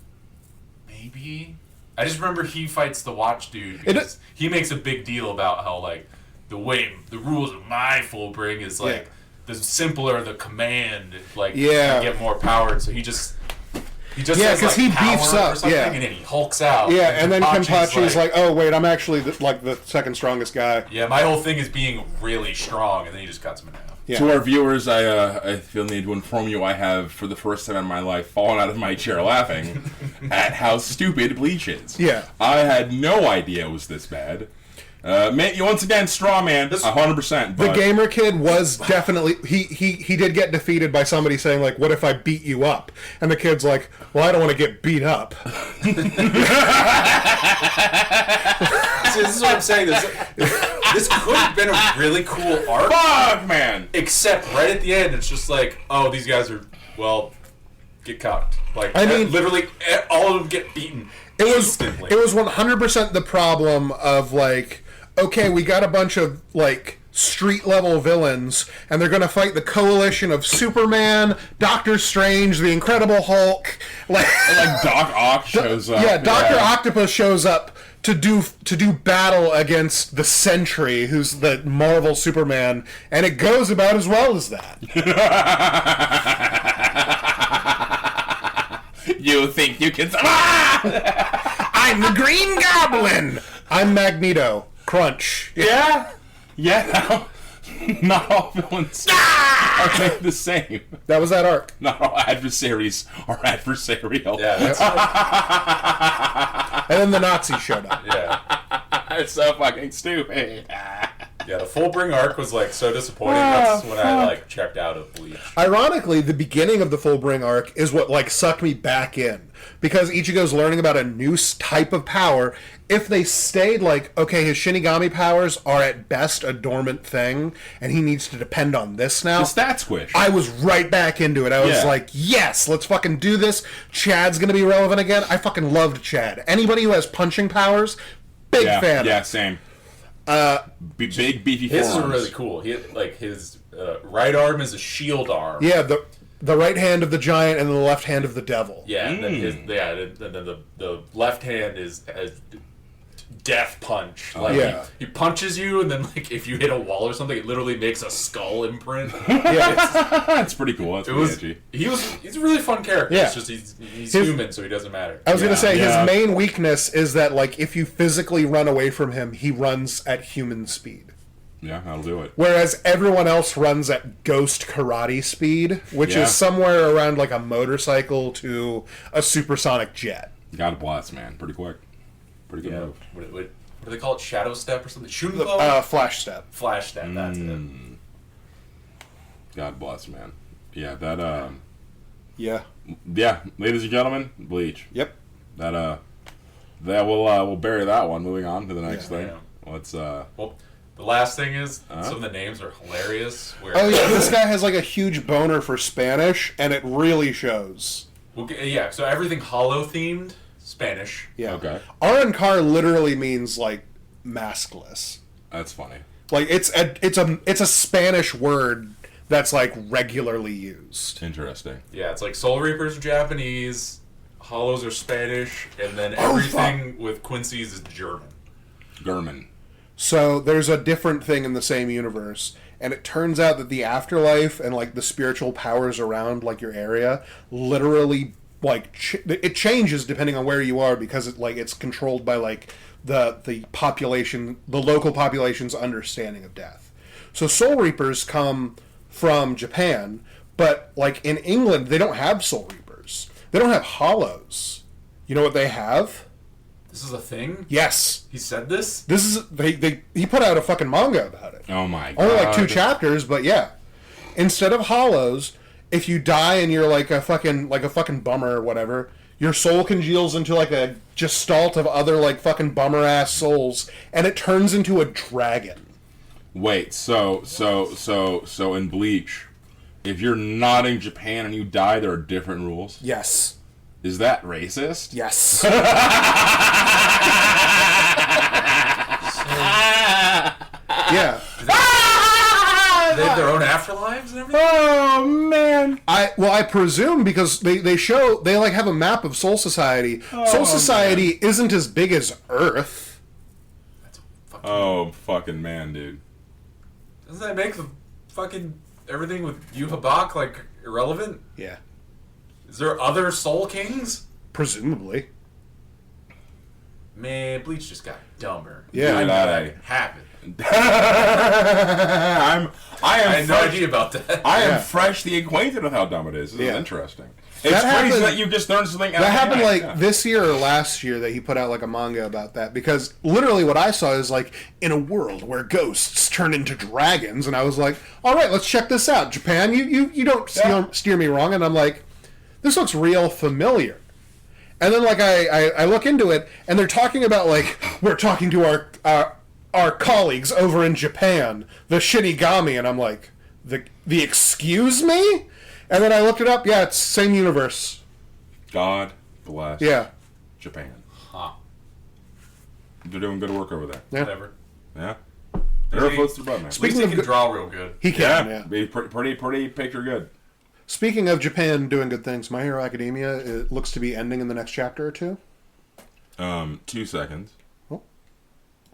Maybe. I just remember he fights the watch dude because he makes a big deal about how, like, the rules of my full bring is, like, the simpler the command, like, you get more power. And so he just has, like, he power beefs up, or something, and then he hulks out. Yeah, and then Kenpachi's like, oh, wait, I'm actually, the second strongest guy. Yeah, my whole thing is being really strong, and then he just cuts him in half. Yeah. To our viewers, I feel the need to inform you I have, for the first time in my life, fallen out of my chair laughing at how stupid Bleach is. Yeah. I had no idea it was this bad. Once again, straw man, 100%. The gamer kid was definitely... He did get defeated by somebody saying, like, what if I beat you up? And the kid's like, well, I don't want to get beat up. See, this is what I'm saying. This could have been a really cool arc. Fuck, man! Except right at the end, it's just like, oh, these guys are, well, get cucked. Like, I mean, literally, all of them get beaten instantly. It was 100% the problem of, like, okay, we got a bunch of, like, street-level villains, and they're going to fight the coalition of Superman, Doctor Strange, the Incredible Hulk. Like Doc Ock shows up. Yeah, Dr. Octopus shows up to do battle against the Sentry, who's the Marvel Superman, and it goes about as well as that. You think you can... I'm the Green Goblin! I'm Magneto. Crunch. Yeah? Yeah. Not all villains are made the same. That was that arc. Not all adversaries are adversarial. Yeah, that's And then the Nazis showed up. yeah. It's so fucking stupid. Yeah, the full bring arc was, like, so disappointing. That's when I, like, checked out of Bleach. Ironically, the beginning of the Fullbring arc is what, like, sucked me back in. Because Ichigo's learning about a new type of power. If they stayed like, okay, his Shinigami powers are at best a dormant thing, and he needs to depend on this now. The stat squish. I was right back into it. I was like, yes, let's fucking do this. Chad's gonna be relevant again. I fucking loved Chad. Anybody who has punching powers, big fan. Yeah, same. Big beefy His forearms. is really cool. He had, like, his right arm is a shield arm. Yeah, the right hand of the giant and the left hand of the devil. Yeah, and then the left hand is death punch. Like he punches you, and then, like, if you hit a wall or something, it literally makes a skull imprint. That's pretty cool. That's pretty edgy. He's a really fun character. Yeah. It's just he's human, so he doesn't matter. I was gonna say his main weakness is that, like, if you physically run away from him, he runs at human speed. Yeah, that'll do it. Whereas everyone else runs at ghost karate speed, which is somewhere around, like, a motorcycle to a supersonic jet. God bless, man. Pretty quick. Pretty good move. What do they call it? Shadow step or something? Shunko? Flash step. Flash step. That's it. God bless, man. Yeah, that. Yeah. Yeah, ladies and gentlemen, Bleach. Yep. That we'll bury that one. Moving on to the next thing. Yeah. Let's Well, the last thing is some of the names are hilarious. Where Oh yeah, this guy has, like, a huge boner for Spanish, and it really shows. yeah, so everything hollow themed, Spanish. Yeah. Okay. Arankar literally means, like, maskless. That's funny. Like, it's a Spanish word that's, like, regularly used. Interesting. Yeah, it's like Soul Reapers are Japanese, hollows are Spanish, and then everything with Quincy's is German. German. So there's a different thing in the same universe, and it turns out that the afterlife and, like, the spiritual powers around, like, your area literally, like, it changes depending on where you are, because it's controlled by, like, the population, the local population's understanding of death. So Soul Reapers come from Japan, but, like, in England they don't have Soul Reapers. They don't have hollows. You know what they have? This is a thing? Yes. He said this? This is he put out a fucking manga about it. Oh my god. Only like 2 chapters, but yeah. instead of hollows, if you die and you're like a fucking bummer or whatever, your soul congeals into like a gestalt of other like fucking bummer ass souls, and it turns into a dragon. Wait, so in Bleach, if you're not in Japan and you die, there are different rules? Yes. Is that racist? Yes. Yeah. They have their own afterlives and everything? Oh, man. I presume because they like have a map of Soul Society. Soul Society isn't as big as Earth. That's fucking man, dude. Doesn't that make the fucking everything with Yuhabak like irrelevant? Yeah. Is there other Soul Kings? Presumably. Man, Bleach just got dumber. Yeah. I know that happened. I had no idea about that. I am freshly acquainted with how dumb it is. This is interesting. It's That crazy happened- that you just learned something. That happened this year or last year that he put out like a manga about that, because literally what I saw is like in a world where ghosts turn into dragons, and I was like, all right, let's check this out. Japan, you don't steer me wrong, and I'm like, this looks real familiar. And then like I look into it, and they're talking about like we're talking to our colleagues over in Japan, the Shinigami, and I'm like, the excuse me? And then I looked it up. Yeah, it's same universe. God bless. Yeah. Japan. Huh. They're doing good work over there. Yeah. Whatever. Yeah. They're floats their butt, man. At least he can draw real good. He can. Yeah. Be pretty picture good. Speaking of Japan doing good things, My Hero Academia, it looks to be ending in the next chapter or two. 2 seconds.